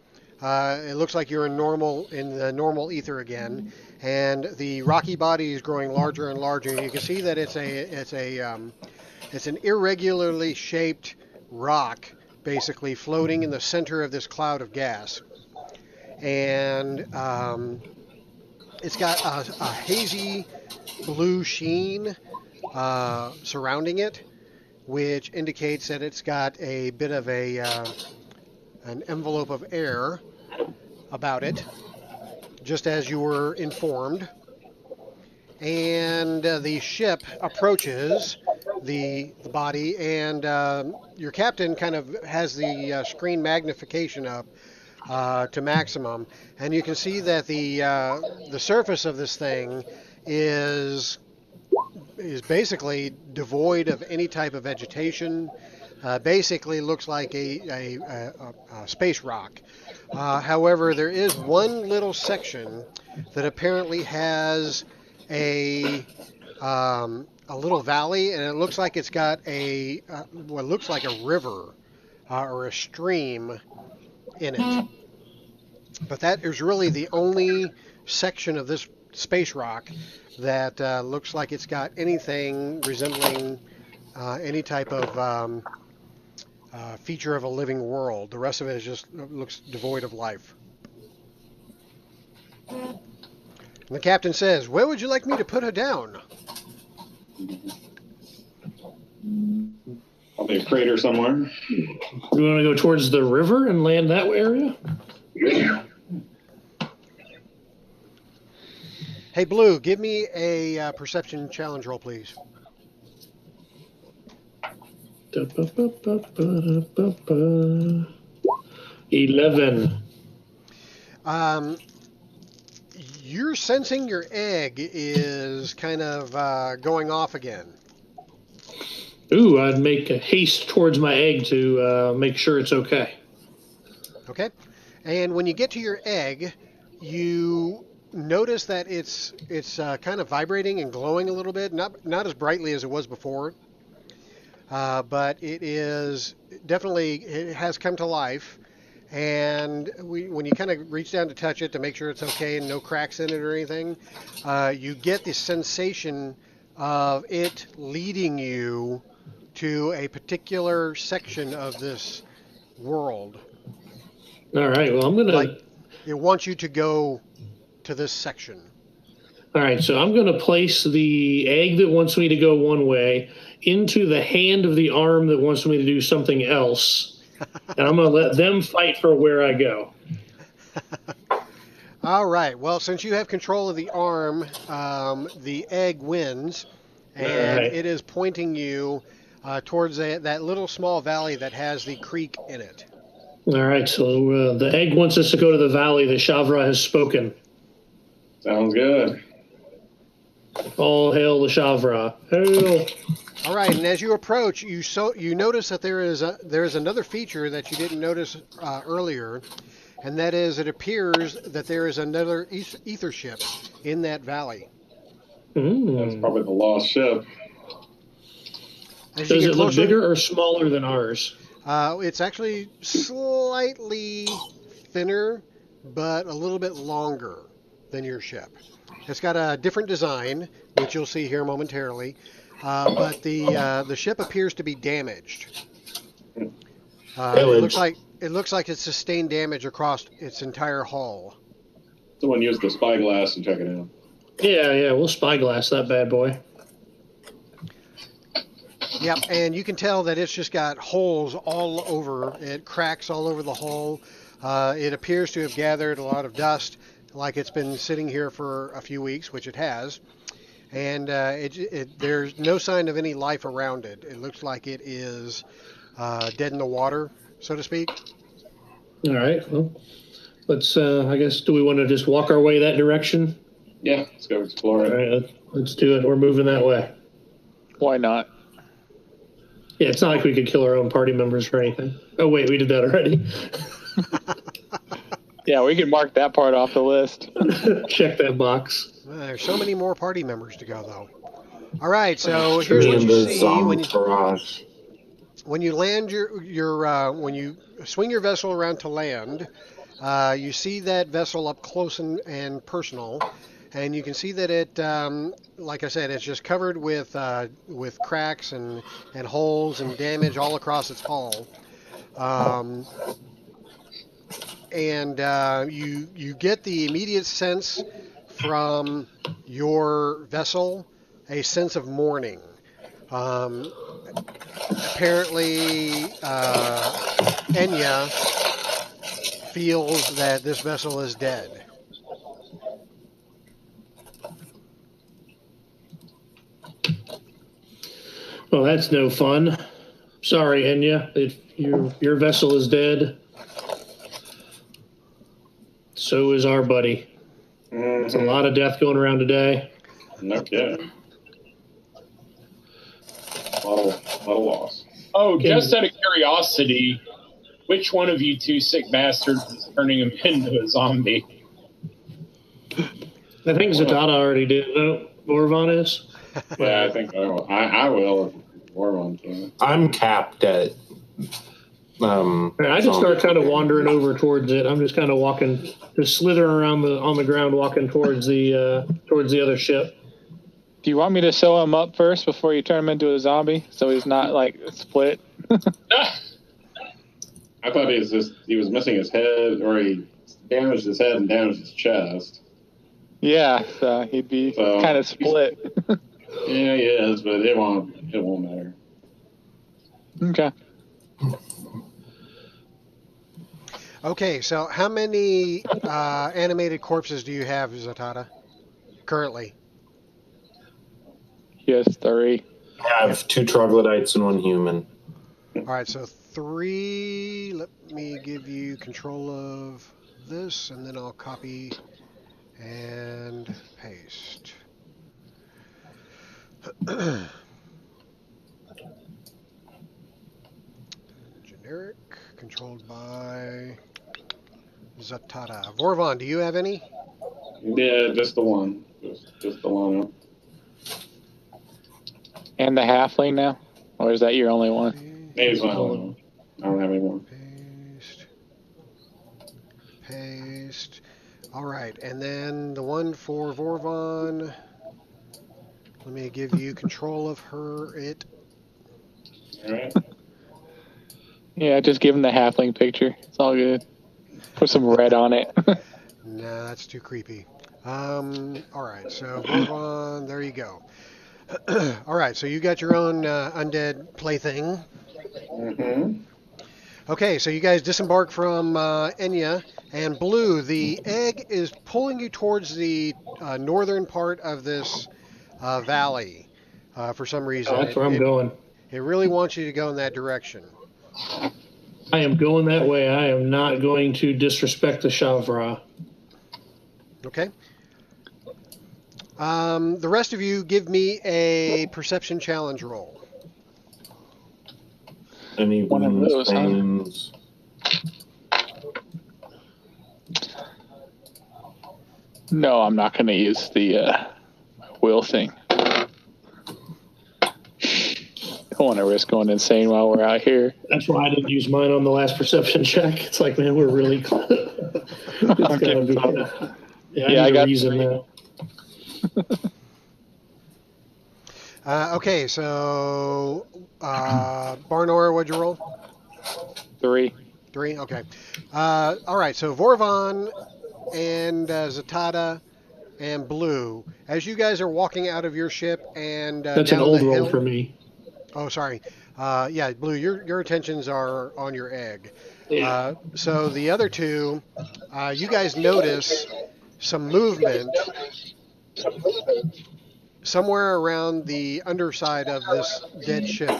it looks like you're in the normal ether again, and the rocky body is growing larger and larger. And you can see that it's an irregularly shaped rock, basically floating in the center of this cloud of gas. And it's got a hazy blue sheen surrounding it, which indicates that it's got a bit of an envelope of air about it, just as you were informed. And the ship approaches the body, and your captain kind of has the screen magnification up to maximum, and you can see that the surface of this thing is basically devoid of any type of vegetation. Basically looks like a space rock. However, there is one little section that apparently has a little valley, and it looks like it's got what looks like a river or a stream in it. But that is really the only section of this space rock that looks like it's got anything resembling any type of feature of a living world. The rest of it looks devoid of life. And the captain says, "Where would you like me to put her down?" Probably a crater somewhere. you want to go towards the river and land that area? Hey, Blue, give me a perception challenge roll, please. 11. You're sensing your egg is kind of going off again. Ooh, I'd make a haste towards my egg to make sure it's okay. Okay. And when you get to your egg, you notice that it's kind of vibrating and glowing a little bit, not as brightly as it was before, but it has come to life. And when you kind of reach down to touch it to make sure it's okay and no cracks in it or anything, you get the sensation of it leading you to a particular section of this world. All right, well, I'm going to... It wants you to go to this section. All right, so I'm going to place the egg that wants me to go one way into the hand of the arm that wants me to do something else, and I'm going to let them fight for where I go. All right, well, since you have control of the arm, the egg wins, and it is pointing you towards that little small valley that has the creek in it. All right, so the egg wants us to go to the valley that Shavra has spoken. Sounds good. All hail the Shavra. Hail. All right, and as you approach, you notice that there is another feature that you didn't notice earlier, and that is it appears that there is another ether ship in that valley. That's probably the lost ship. Does it look bigger or smaller than ours? It's actually slightly thinner, but a little bit longer than your ship. It's got a different design, which you'll see here momentarily, but the ship appears to be damaged. It looks like it's sustained damage across its entire hull. Someone use the spyglass and check it out. Yeah, we'll spyglass that bad boy. Yep, and you can tell that it's just got holes all over it, cracks all over the hull. It appears to have gathered a lot of dust, like it's been sitting here for a few weeks, which it has. And there's no sign of any life around it. It looks like it is dead in the water, so to speak. All right, well, let's, I guess, do we want to just walk our way that direction? Yeah, let's go explore it. All right, let's do it. We're moving that way. Why not? Yeah, it's not like we could kill our own party members or anything. Oh, wait, we did that already. Yeah, we can mark that part off the list. Check that box. There's so many more party members to go, though. All right, so here's what you see when you land when you swing your vessel around to land. You see that vessel up close and personal, and you can see that it, like I said, it's just covered with cracks and holes and damage all across its hull. And you get the immediate sense from your vessel, a sense of mourning. Apparently, Enya feels that this vessel is dead. Well, that's no fun. Sorry, Enya. Your vessel is dead. So is our buddy. There's a lot of death going around today. No kidding. A lot of loss. Oh, just out of curiosity, which one of you two sick bastards is turning him into a zombie? I think Sotdl already did. No, Vorvan is. Yeah, I think I will. If Vorvan can. I'm capped at. I just start kind of wandering over towards it. I'm just kind of walking, just slithering around on the ground, walking towards the other ship. Do you want me to sew him up first before you turn him into a zombie, so he's not like split? I thought he was missing his head, or he damaged his head and damaged his chest. Yeah, so he'd be kind of split. Yeah, he is, but it won't matter. Okay. Okay, so how many animated corpses do you have, Sotdl? currently? Yes, 3. I have 2 troglodytes and 1 human. All right, so 3. Let me give you control of this, and then I'll copy and paste. Generic, controlled by Zatada. Vorvon, do you have any? Yeah, just the one. Just the one. And the halfling now? Or is that your only one? Maybe my only one. I don't have any more. Paste. All right, and then the one for Vorvon. Let me give you control of All right. Yeah, just give him the halfling picture. It's all good. Put some red on it. Nah, that's too creepy. All right, so Vorvon, there you go. All right, so you got your own undead plaything. Mm-hmm. Okay, so you guys disembark from Enya, and Blue, the egg is pulling you towards the northern part of this valley for some reason. Oh, that's where I'm going. It really wants you to go in that direction. I am going that way. I am not going to disrespect the Shavra. Okay. The rest of you give me a perception challenge roll. Any One of wounds, those, huh? pains? No, I'm not going to use the will thing. I don't want to risk going insane while we're out here. That's why I didn't use mine on the last perception check. It's like, man, we're really close. It's gotta be, I got a reason now. Okay, so Barnor, what'd you roll? 3. 3, okay. All right, so Vorvon and Zatada and Blue, as you guys are walking out of your ship and That's down an old the roll hill, for me. Oh, sorry. Yeah, Blue, your attentions are on your egg. Yeah. So the other two, you guys notice some movement somewhere around the underside of this dead ship.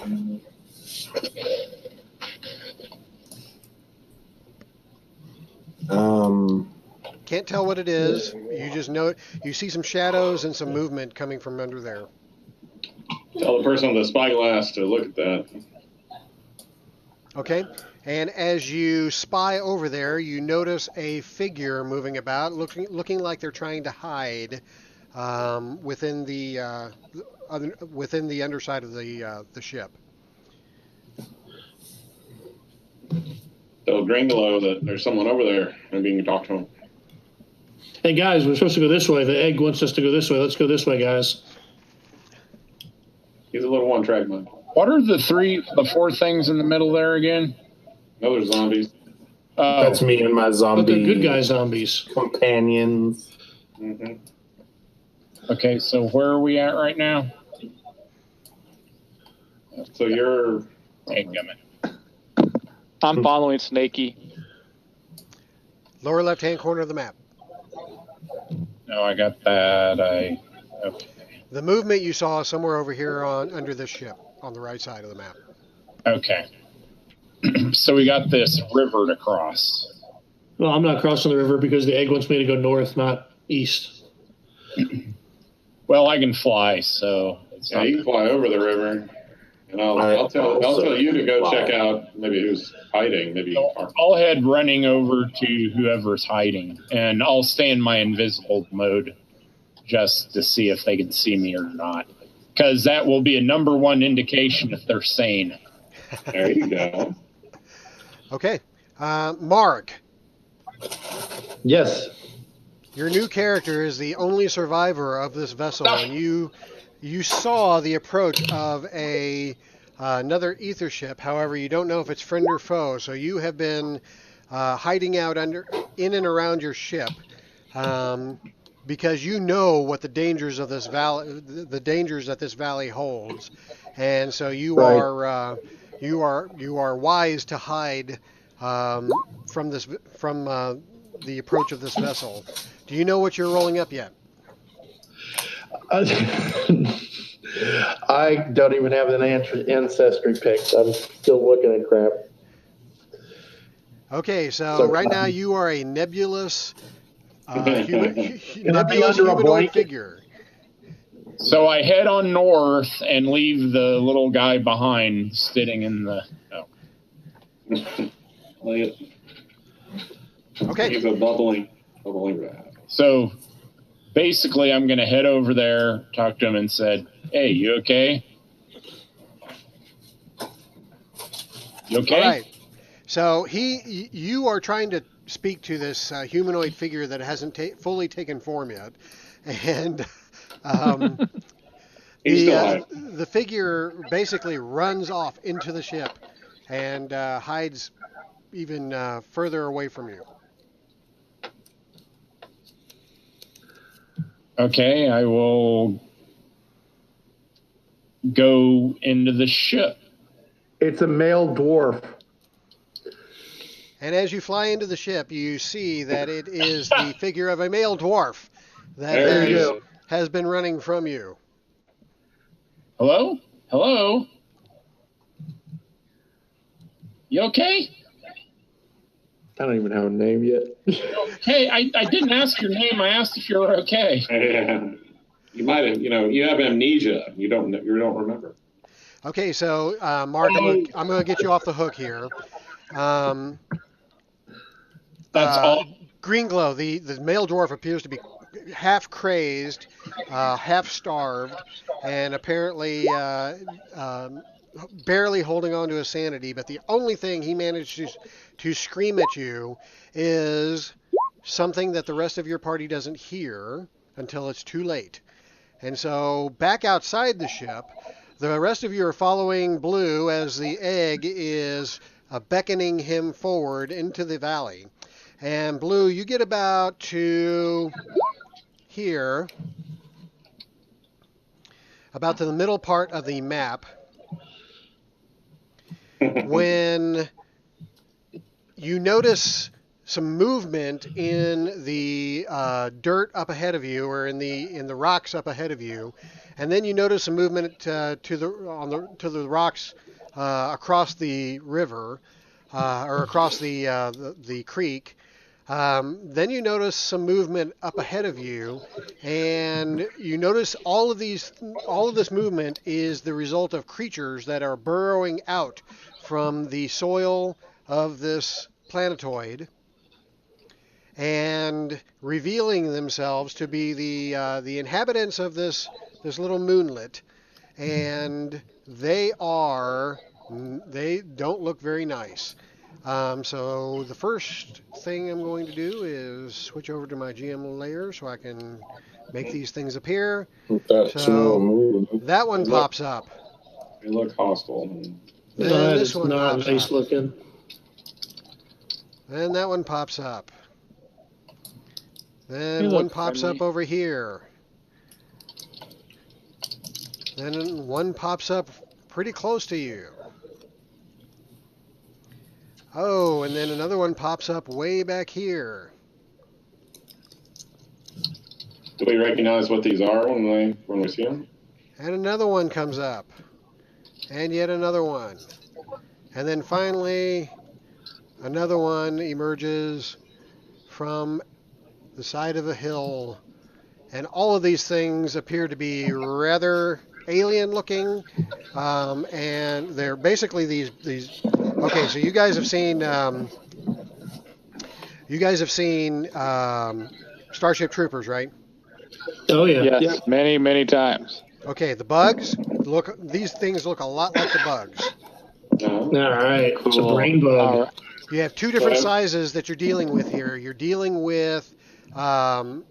Can't tell what it is. You just know you see some shadows and some movement coming from under there. Tell the person with the spyglass to look at that. Okay. And as you spy over there, you notice a figure moving about, looking like they're trying to hide within the underside of the ship. Tell Gringolo that there's someone over there. Maybe you can talk to him. Hey guys, we're supposed to go this way. The egg wants us to go this way. Let's go this way, guys. He's a little one-track mind. What are the 4 things in the middle there again? Other zombies. That's me and my zombie. But they're good guy zombies. Companions. Mm-hmm. Okay, so where are we at right now? So you're... Egg coming. I'm following Snakey. Lower left-hand corner of the map. No, I got that. Okay. The movement you saw somewhere over here under this ship on the right side of the map. Okay. So we got this river to cross. Well, I'm not crossing the river because the egg wants me to go north, not east. Well, I can fly, so it's Yeah, not. you can fly over the river. And I'll tell you to go check out maybe who's hiding. Maybe I'll head running over to whoever's hiding, and I'll stay in my invisible mode just to see if they can see me or not. Because that will be a number 1 indication if they're sane. There you go. Okay. Mark. Yes. Your new character is the only survivor of this vessel, and you saw the approach of another ether ship. However, you don't know if it's friend or foe, so you have been hiding out in and around your ship because you know what the dangers of this valley, the dangers that this valley holds, and so you are wise to hide from the approach of this vessel. Do you know what you're rolling up yet? I don't even have an ancestry picked. I'm still looking at crap. Okay, so right now you are a nebulous, nebulous under a humanoid blanket? figure. So I head on north and leave the little guy behind, sitting in the. Oh. Okay. He's a bubbling rat. So basically, I'm going to head over there, talk to him, and said, "Hey, you okay? You okay?" All right. So you are trying to speak to this humanoid figure that hasn't fully taken form yet, and the figure basically runs off into the ship and hides even further away from you. Okay, I will go into the ship. It's a male dwarf. And as you fly into the ship, you see that it is the figure of a male dwarf that has been running from you. Hello? Hello? You okay? I don't even have a name yet. Hey, I didn't ask your name. I asked if you were okay. You might have, you have amnesia. You don't remember. Okay, so Mark, I'm going to get you off the hook here. That's all. Green Glow, the male dwarf appears to be half crazed, half starved, and apparently barely holding on to his sanity. But the only thing he managed to scream at you is something that the rest of your party doesn't hear until it's too late. And so back outside the ship, the rest of you are following Blue as the egg is beckoning him forward into the valley. And Blue, you get about to here, about to the middle part of the map, when you notice some movement in the dirt up ahead of you, or in the rocks up ahead of you, and then you notice some movement to the rocks across the river, or across the creek. Then you notice some movement up ahead of you, and you notice all of this movement is the result of creatures that are burrowing out from the soil of this planetoid and revealing themselves to be the inhabitants of this little moonlet, and they don't look very nice. So the first thing I'm going to do is switch over to my GM layer so I can make these things appear. That one pops up. They look hostile. Then this one not pops nice up. looking. Then that one pops up. Then one pops up over here. Then one pops up pretty close to you. Oh, and then another one pops up way back here. Do we recognize what these are when we see them? And another one comes up. And yet another one. And then finally, another one emerges from the side of a hill. And all of these things appear to be rather alien looking. And they're basically these. Okay, so you guys have seen Starship Troopers, right? Oh yeah. Yes, many, many times. Okay, the bugs these things look a lot like the bugs. All right. Cool. It's a brain bug. All right. You have two different sizes that you're dealing with here. You're dealing with the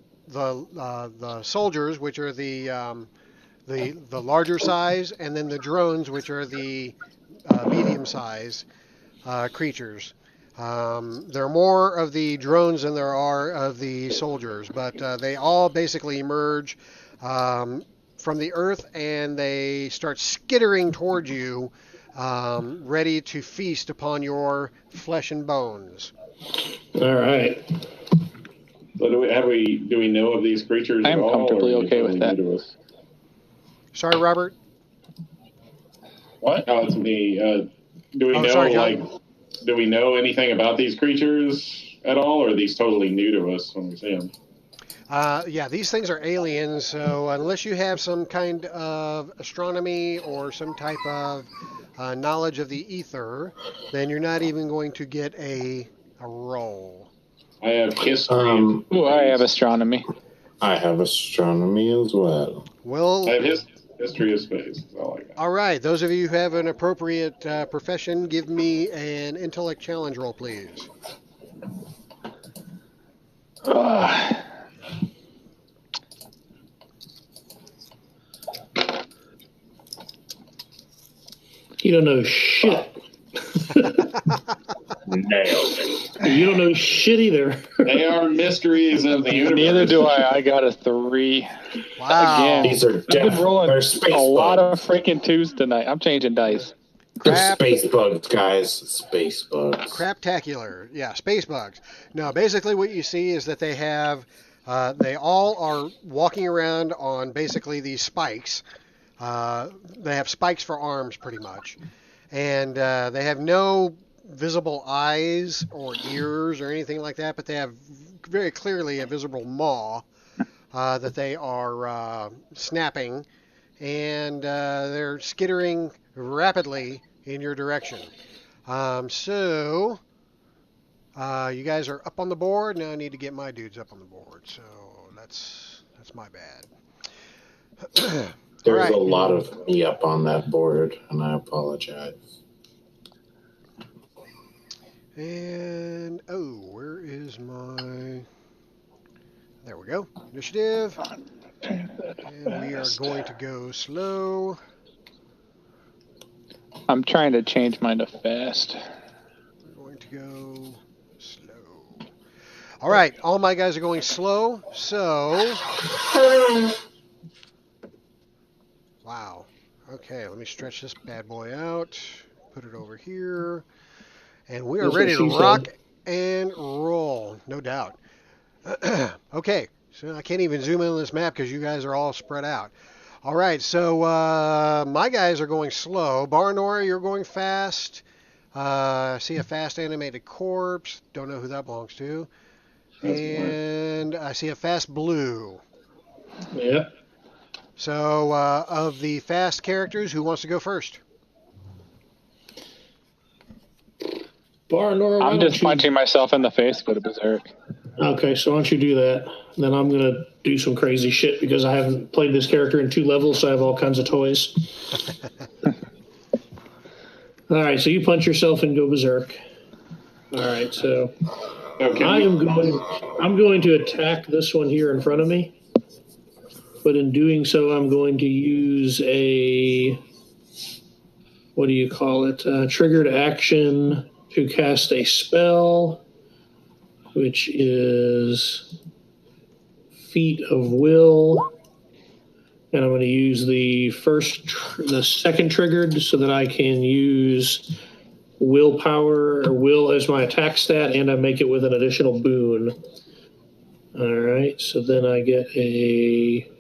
soldiers, which are the larger size, and then the drones, which are the medium size creatures. There are more of the drones than there are of the soldiers, but they all basically emerge from the earth, and they start skittering towards you, ready to feast upon your flesh and bones. All right. So do we know of these creatures? I am at all, comfortably or are they okay with totally that. new to us? Sorry, Robert. What? Oh, it's me. Do we know sorry, John. do we know anything about these creatures at all, or are these totally new to us when we see them? Yeah, these things are aliens, so unless you have some kind of astronomy or some type of knowledge of the ether, then you're not even going to get a roll. I have history. Ooh, I have astronomy. I have astronomy as well. Well, I have history of space. That's all I got. all right. Those of you who have an appropriate profession, give me an intellect challenge roll, please. You don't know shit. Nailed it. You don't know shit either. They are mysteries of the universe. Neither do I. I got a 3. Wow. Again. These are I've been rolling they're space a lot of bugs. freaking 2s tonight. I'm changing dice. They're Crap. space bugs, guys. Space bugs. Craptacular. Yeah, space bugs. No, basically what you see is that they have, they all are walking around on basically these spikes. They have spikes for arms pretty much. And they have no visible eyes or ears or anything like that, but they have very clearly a visible maw that they are snapping. And they're skittering rapidly in your direction. So you guys are up on the board. Now I need to get my dudes up on the board. So that's my bad. There's All right. a lot of me up on that board, and I apologize. And where is my? There we go. Initiative. And we are going to go slow. I'm trying to change mine to fast. We're going to go slow. All right, all my guys are going slow. So, wow. Okay, let me stretch this bad boy out. Put it over here. And we are That's ready what to she rock said. and roll, no doubt. Okay, so I can't even zoom in on this map because you guys are all spread out. All right, so my guys are going slow. Barnora, you're going fast. I see a fast animated corpse. Don't know who that belongs to. And I see a fast blue. Yep. So of the fast characters, who wants to go first? Barnora, why I'm don't just you- punching myself in the face to go to berserk. Okay, so why don't you do that? Then I'm going to do some crazy shit because I haven't played this character in 2 levels, so I have all kinds of toys. All right, so you punch yourself and go berserk. All right, so Okay. I'm going to attack this one here in front of me. But in doing so, I'm going to use a, what do you call it? Triggered action to cast a spell, which is Feat of Will. And I'm going to use the second triggered so that I can use willpower or will as my attack stat, and I make it with an additional boon. All right, so then I get a.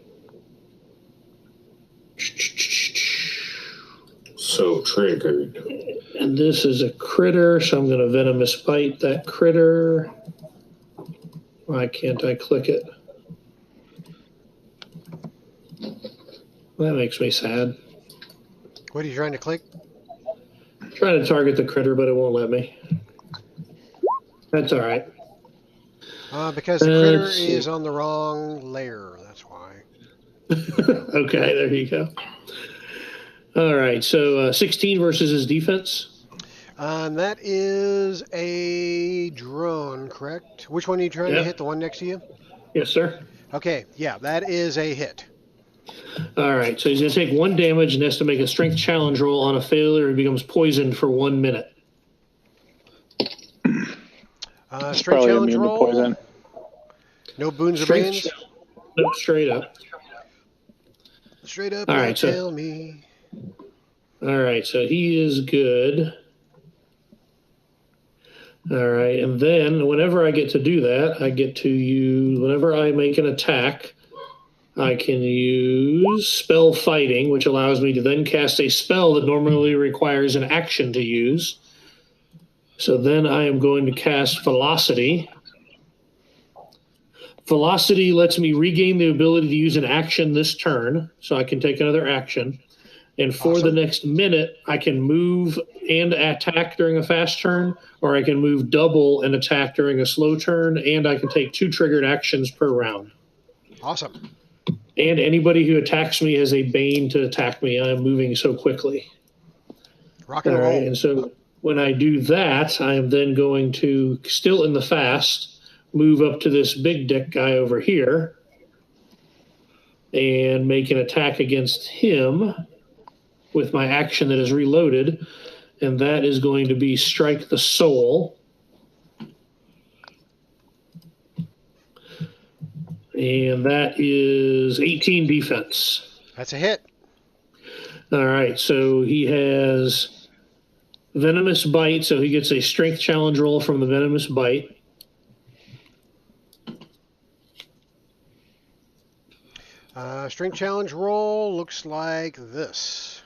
So triggered. And this is a critter, so I'm going to venomous bite that critter. Why can't I click it? That makes me sad. What are you trying to click? Trying to target the critter, but it won't let me. That's all right. Because the critter Let's see. is on the wrong layer. That's why. Okay, there you go. All right, so 16 versus his defense. That is a drone, correct? Which one are you trying to Yeah. hit? The one next to you? Yes, sir. Okay, yeah, that is a hit. All right, so he's going to take 1 damage and has to make a strength challenge roll. On a failure, he becomes poisoned for 1 minute. It's Straight probably challenge immune to roll. poison. No boons or Straight, banes. no, straight up. Straight up, All now right, so- tell me. All right, so he is good. All right, and then whenever I get to do that, I get to use, whenever I make an attack, I can use spell fighting, which allows me to then cast a spell that normally requires an action to use. So then I am going to cast velocity. Velocity lets me regain the ability to use an action this turn, so I can take another action. And for the next minute, I can move and attack during a fast turn, or I can move double and attack during a slow turn, and I can take 2 triggered actions per round. Awesome. And anybody who attacks me has a bane to attack me. I am moving so quickly. Rock and roll. And so when I do that, I am then going to, still in the fast, move up to this big dick guy over here and make an attack against him with my action that is reloaded. And that is going to be Strike the Soul. And that is 18 defense. That's a hit. All right, so he has Venomous Bite, so he gets a strength challenge roll from the Venomous Bite. Strength challenge roll looks like this.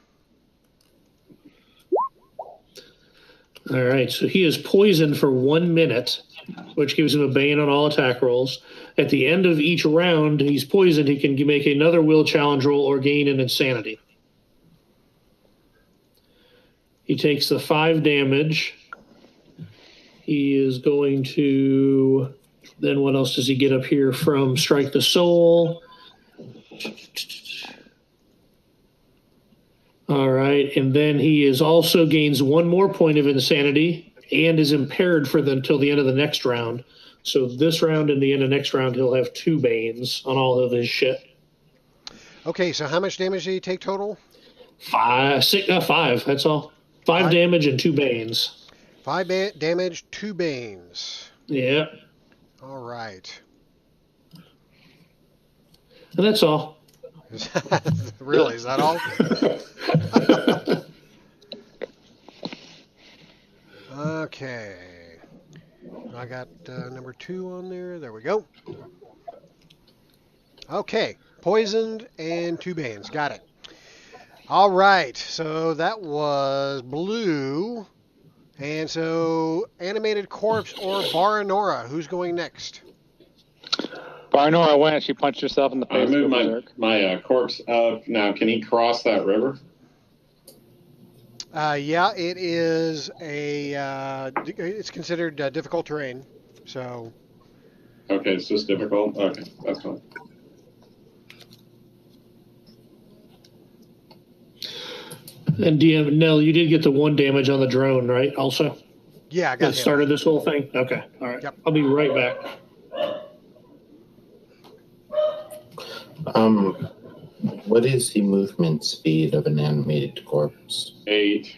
All right, so he is poisoned for 1 minute, which gives him a bane on all attack rolls. At the end of each round he's poisoned, he can make another will challenge roll or gain an insanity. He takes the 5 damage. He is going to, then what else does he get up here from Strike the Soul? All right, and then he is also gains 1 more point of insanity and is impaired for until the end of the next round. So this round and the end of next round, he'll have 2 banes on all of his shit. Okay, so how much damage did he take total? 5. That's all. 5 damage and 2 banes. 5 damage, 2 banes. Yeah. All right. And that's all. Really? Is that all? Okay. I got number 2 on there. There we go. Okay. Poisoned and 2 banes. Got it. All right. So that was blue. And so Animated Corpse or Baranora. Who's going next? Baranora went. She punched herself in the face. I moved my corpse up. Now, can he cross that river? Yeah, it is it's considered difficult terrain. So. Okay, it's just difficult. Okay, that's fine. And DM Nell, you did get the 1 damage on the drone, right? Also. Yeah, I got that started this whole thing. Okay, all right. Yep. I'll be right back. What is the movement speed of an animated corpse? 8.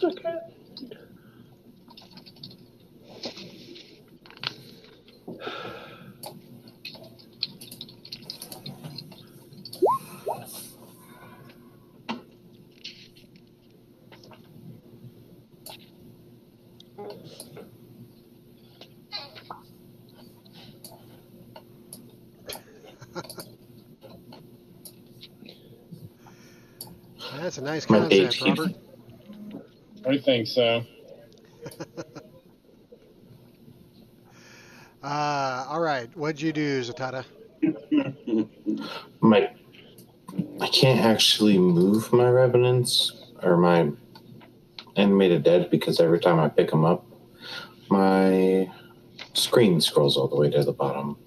Okay. That's a nice concept, Robert. I think so. All right. What'd you do, Zatada? I can't actually move my revenants or my animated dead because every time I pick them up, my screen scrolls all the way to the bottom.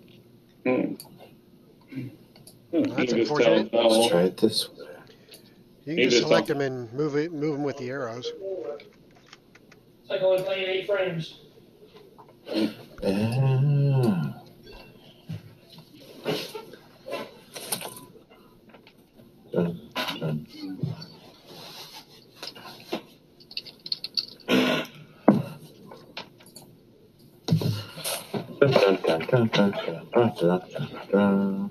That's unfortunate. Let's try it this way. You can just select them and move them with the arrows. It's like only playing 8 frames. Done. Dun, dun, dun, dun, dun, dun, dun, dun, dun.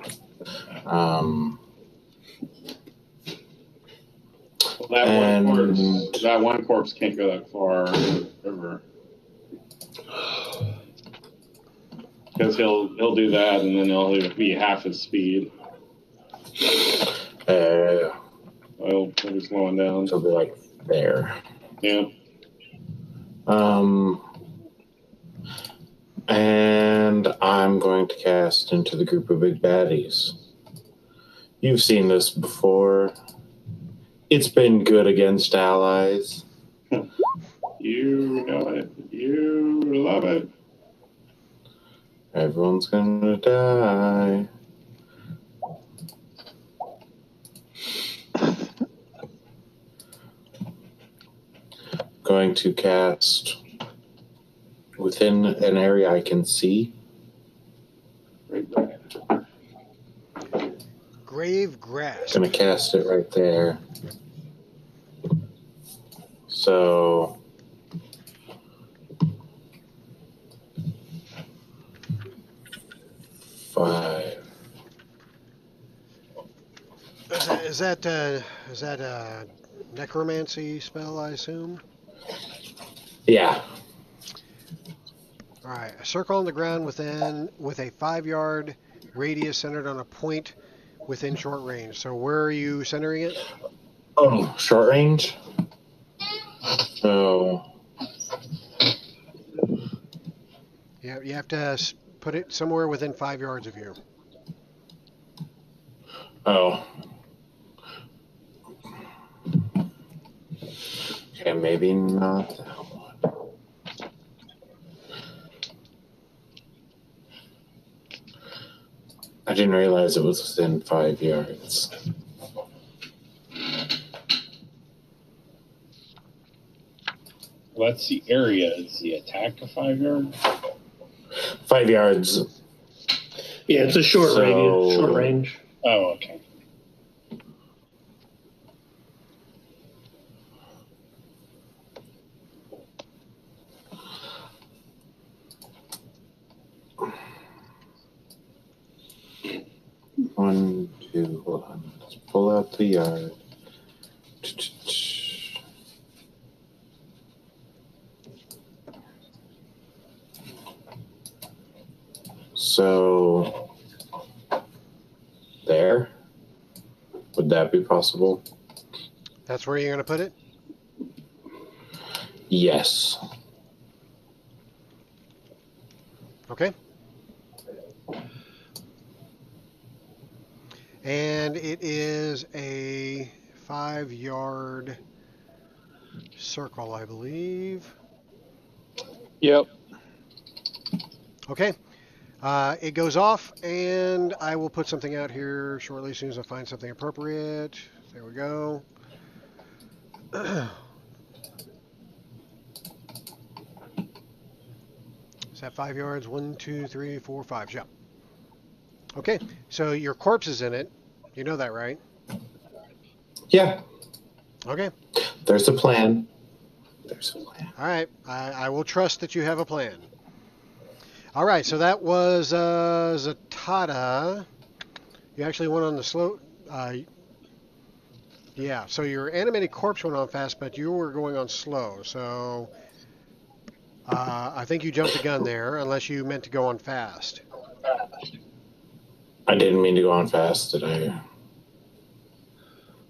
Well, that one corpse can't go that far ever. Because he'll do that, and then he'll be half his speed. He'll be slowing down. So they're like there. Yeah. And I'm going to cast into the group of big baddies. You've seen this before. It's been good against allies. You know it. You love it. Everyone's gonna die. Going to cast within an area I can see. Grave Grass. Gonna cast it right there. So five. Is that a necromancy spell, I assume? Yeah. All right. A circle on the ground with a 5-yard radius centered on a point within short range. So where are you centering it? Oh, short range. So Yeah, you have to put it somewhere within 5 yards of you. oh. Okay, maybe not that one. I didn't realize it was within 5 yards. Well, that's the area. Is the attack a 5 yard? 5 yards. Yeah, it's a short radius, short range. Oh, okay. One, two, hold on. Let's pull out the yard. So, there. Would that be possible? That's where you're going to put it? Yes. Okay. And it is a 5-yard circle, I believe. Yep. Okay. It goes off, and I will put something out here shortly as soon as I find something appropriate. There we go. Is that 5 yards? 1, 2, 3, 4, 5. Yeah. Okay. So your corpse is in it. You know that, right? Yeah. Okay. There's a plan. There's a plan. All right. I will trust that you have a plan. All right. So that was Zatada. You actually went on the slow. Yeah. So your animated corpse went on fast, but you were going on slow. So I think you jumped the gun there, unless you meant to go on fast. I didn't mean to go on fast, did I?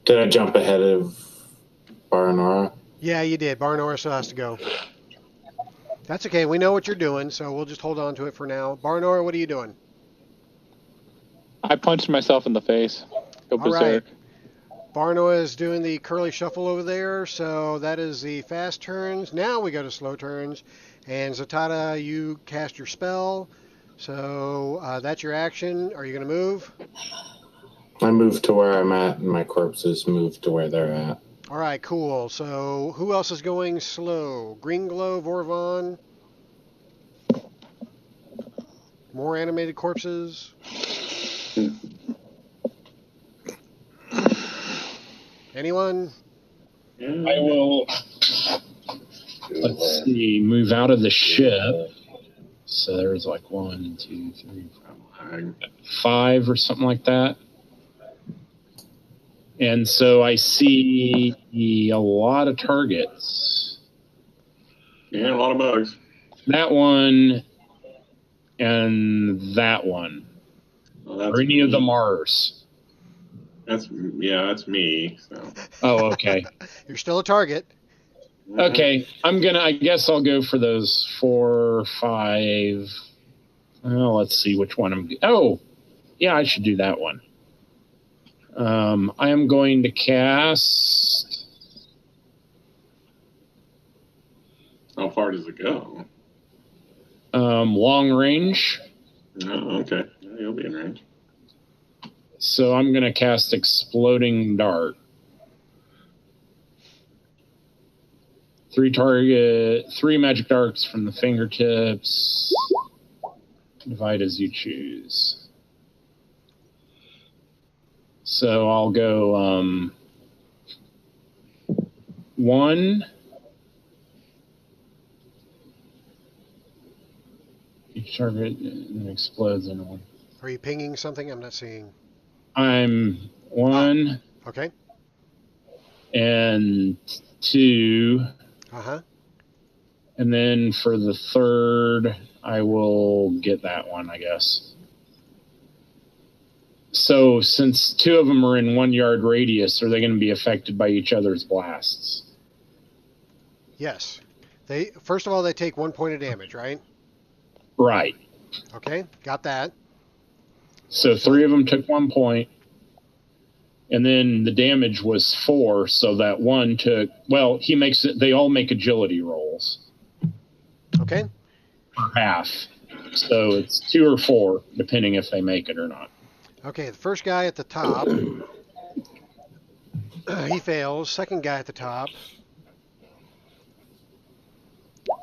Did I jump ahead of Baranora? Yeah, you did. Baranora still has to go. That's okay. We know what you're doing, so we'll just hold on to it for now. Baranora, what are you doing? I punched myself in the face. Go All right. berserk. Baranora is doing the curly shuffle over there, so that is the fast turns. Now we go to slow turns. And Zatada, you cast your spell. So that's your action. Are you going to move? I moved to where I'm at, and my corpses moved to where they're at. All right, cool. So who else is going slow? Green Glow, Vorvon? More animated corpses? Anyone? I will, let's see, move out of the ship. So there's like 1, 2, 3, 4, 5 or something like that. And so I see a lot of targets. Yeah, a lot of bugs. That one and that one. Well, that's or any of the me. Mars. That's me. So. Oh, okay. You're still a target. Okay, I guess I'll go for those 4, 5. Well, let's see which one oh, yeah, I should do that one. I am going to cast. How far does it go? Long range. Oh, okay. Yeah, you'll be in range. So I'm going to cast Exploding Dart. 3 magic darts from the fingertips. Divide as you choose. So I'll go 1. Each target explodes in 1. Are you pinging something? I'm not seeing. I'm 1. Okay. And 2. Uh-huh. And then for the 3rd, I will get that one, I guess. So since 2 of them are in 1 yard radius, are they going to be affected by each other's blasts? Yes. First of all, they take 1 point of damage, right? Right. Okay, got that. So 3 of them took 1 point. And then the damage was 4, so that one took, well, they all make agility rolls. Okay. Half. So it's 2 or 4, depending if they make it or not. Okay, the first guy at the top, he fails. Second guy at the top,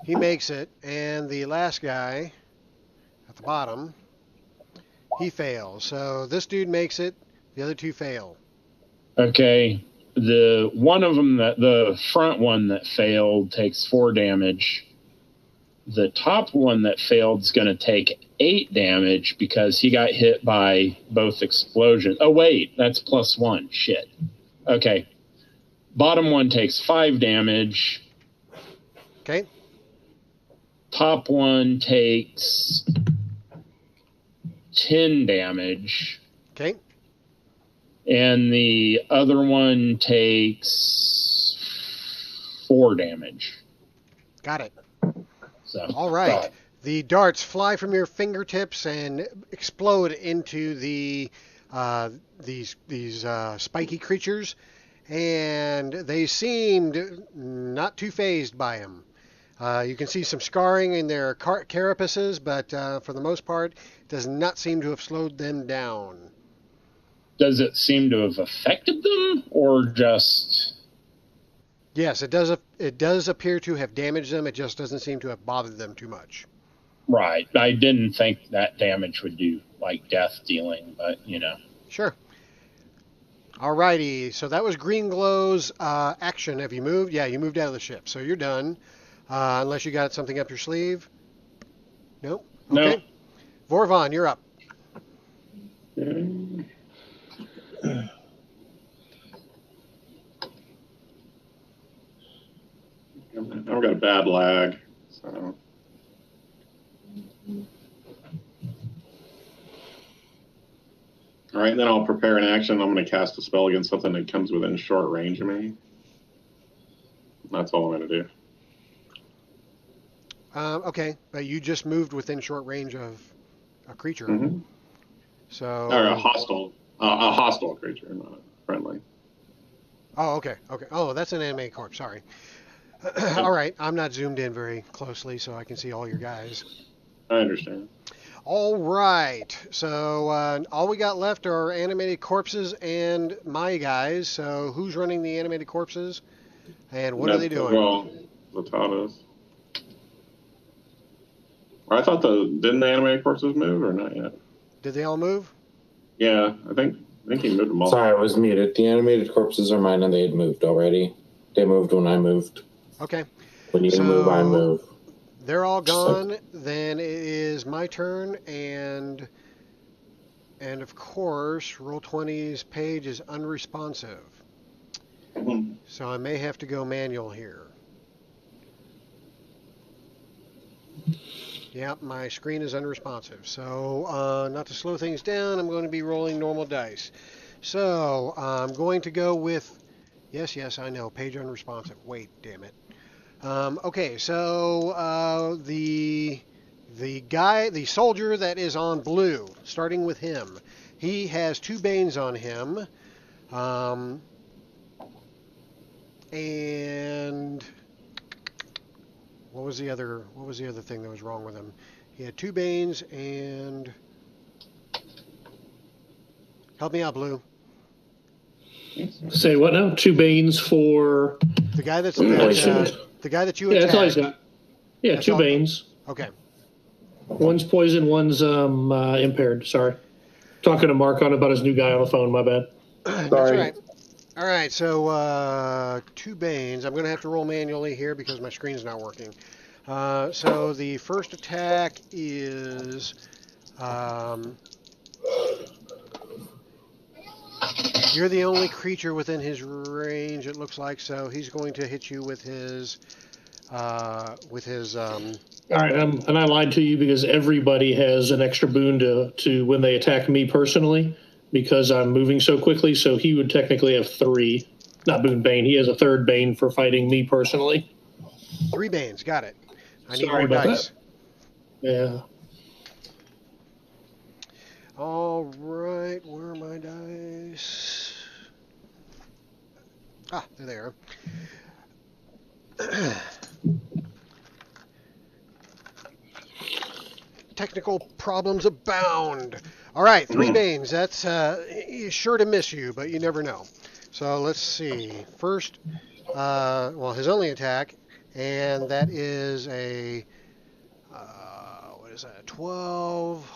he makes it. And the last guy at the bottom, he fails. So this dude makes it, the other 2 fail. Okay, the front one that failed takes 4 damage. The top one that failed is going to take 8 damage because he got hit by both explosions. Oh, wait, that's +1. Shit. Okay. Bottom one takes 5 damage. Okay. Top one takes 10 damage. Okay. And the other one takes 4 damage. Got it. So, all right. The darts fly from your fingertips and explode into these spiky creatures, and they seemed not too phased by them. You can see some scarring in their carapaces, but for the most part, it does not seem to have slowed them down. Does it seem to have affected them, or just... Yes, it does appear to have damaged them. It just doesn't seem to have bothered them too much. Right. I didn't think that damage would do, like, death dealing, but, Sure. All righty. So that was Green Glow's action. Have you moved? Yeah, you moved out of the ship. So you're done. Unless you got something up your sleeve. Nope. Okay. No. Vorvon, you're up. I've got a bad lag, so. All right, then I'll prepare an action. I'm going to cast a spell against something that comes within short range of me. That's all I'm going to do. Okay, but you just moved within short range of a creature. Mm-hmm. So. Or a hostile creature, not friendly. Oh, okay. Okay. Oh, that's an animated corpse. Sorry. All right. I'm not zoomed in very closely, so I can see all your guys. I understand. All right. So all we got left are animated corpses and my guys. So who's running the animated corpses, and what are they doing? Well, Latadas. I thought didn't the animated corpses move or not yet? Did they all move? Yeah, I think he moved them all. Sorry, I was muted. The animated corpses are mine, and they had moved already. They moved when I moved. Okay. When you move, I move. they're all gone. Then it is my turn, and of course, Roll20's page is unresponsive. So I may have to go manual here. Yep, my screen is unresponsive. So not to slow things down, I'm going to be rolling normal dice. So I'm going to go with, yes, I know, page unresponsive. Wait, damn it. Okay, so the soldier that is on blue, starting with him, he has 2 Banes on him. And what was the other thing that was wrong with him? He had 2 Banes and help me out, Blue. Say what now? 2 Banes for The guy that's the guy that you yeah, attacked. that's all he's got. Yeah, That's 2 all- Banes. Okay. One's poison, one's impaired. Sorry. Talking to Mark on about his new guy on the phone. My bad. That's Sorry. right. All right, so 2 Banes. I'm going to have to roll manually here because my screen's not working. So the first attack is you're the only creature within his range, it looks like, so he's going to hit you with his All right, and I lied to you because everybody has an extra boon to when they attack me personally because I'm moving so quickly. So he would technically have 3, not boon Bane. He has a 3rd Bane for fighting me personally. 3 Banes. Got it. I need Sorry more about dice. that. Yeah. All right, where are my dice? Ah, there they are. Technical problems abound. All right, 3 Banes. That's he's sure to miss you, but you never know. So let's see. First, his only attack, and that is a what is that? 12.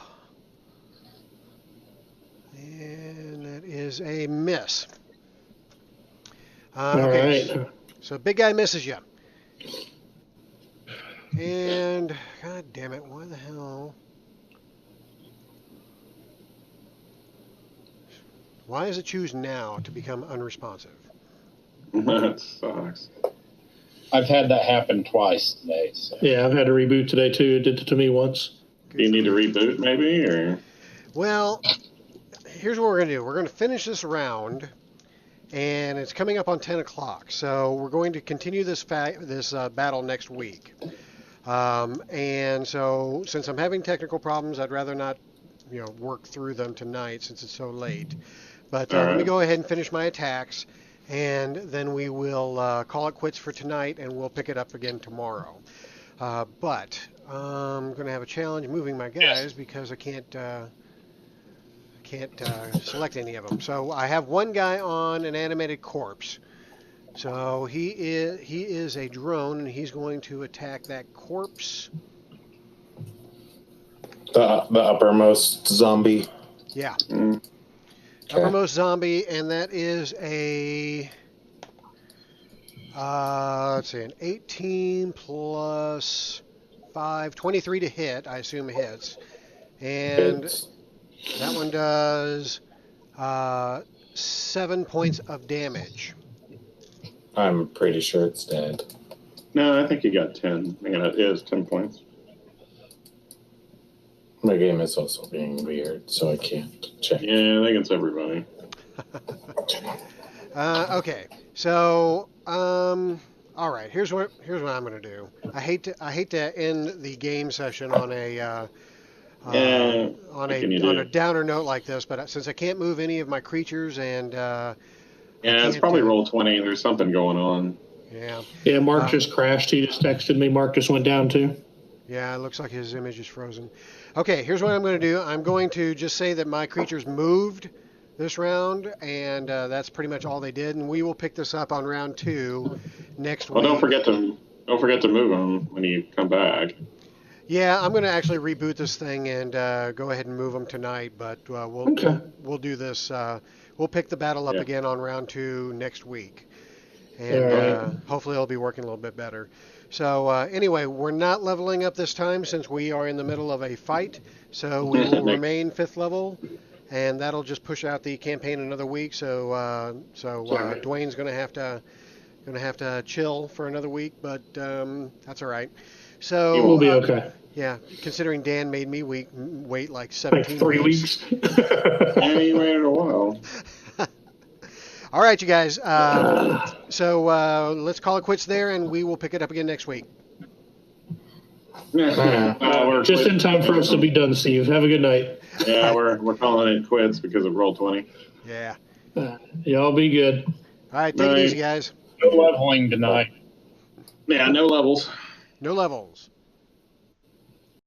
And that is a miss. All Okay, right. so big guy misses you. And, god damn it, why the hell? Why does it choose now to become unresponsive? That sucks. I've had that happen twice today. So. Yeah, I've had to reboot today too. It did it to me once. Do you need to reboot maybe, or? Well, here's what we're going to do. We're going to finish this round, and it's coming up on 10 o'clock. So we're going to continue this battle next week. And so since I'm having technical problems, I'd rather not, work through them tonight since it's so late. But let me go ahead and finish my attacks, and then we will call it quits for tonight, and we'll pick it up again tomorrow. But I'm going to have a challenge moving my guys because I can't select any of them. So I have one guy on an animated corpse. So he is a drone, and he's going to attack that corpse. The uppermost zombie. Yeah. Okay. Uppermost zombie, and that is a let's see, an 18 plus 5, 23 to hit. I assume hits, and that one does 7 points of damage. I'm pretty sure it's dead. No, I think you got 10. I think it is 10 points. My game is also being weird, so I can't check. Yeah, I think it's everybody. Okay, so all right. Here's what I'm going to do. I hate to end the game session on a on a downer note like this, but since I can't move any of my creatures and yeah, it's probably Roll20. There's something going on. Yeah. Yeah, Mark just crashed. He just texted me. Mark just went down too. Yeah, it looks like his image is frozen. Okay, here's what I'm going to do. I'm going to just say that my creatures moved this round, and that's pretty much all they did. And we will pick this up on round 2 next week. Oh, don't forget to move them when you come back. Yeah, I'm going to actually reboot this thing and go ahead and move them tonight. But we'll do this. We'll pick the battle up again on round 2 next week. and hopefully it'll be working a little bit better. So anyway, we're not leveling up this time since we are in the middle of a fight. So we will remain 5th level, and that'll just push out the campaign another week. So Dwayne's going to have to chill for another week, but that's all right. So We'll be okay. Yeah, considering Dan made me wait like 17 Like 3 weeks. And he waited a while. All right, you guys. So let's call it quits there, and we will pick it up again next week. Just in time for us to be done, Steve. Have a good night. Yeah, we're calling it quits because of Roll20. Yeah. Y'all be good. All right, take it easy, guys. No leveling tonight. Yeah, no levels. No levels.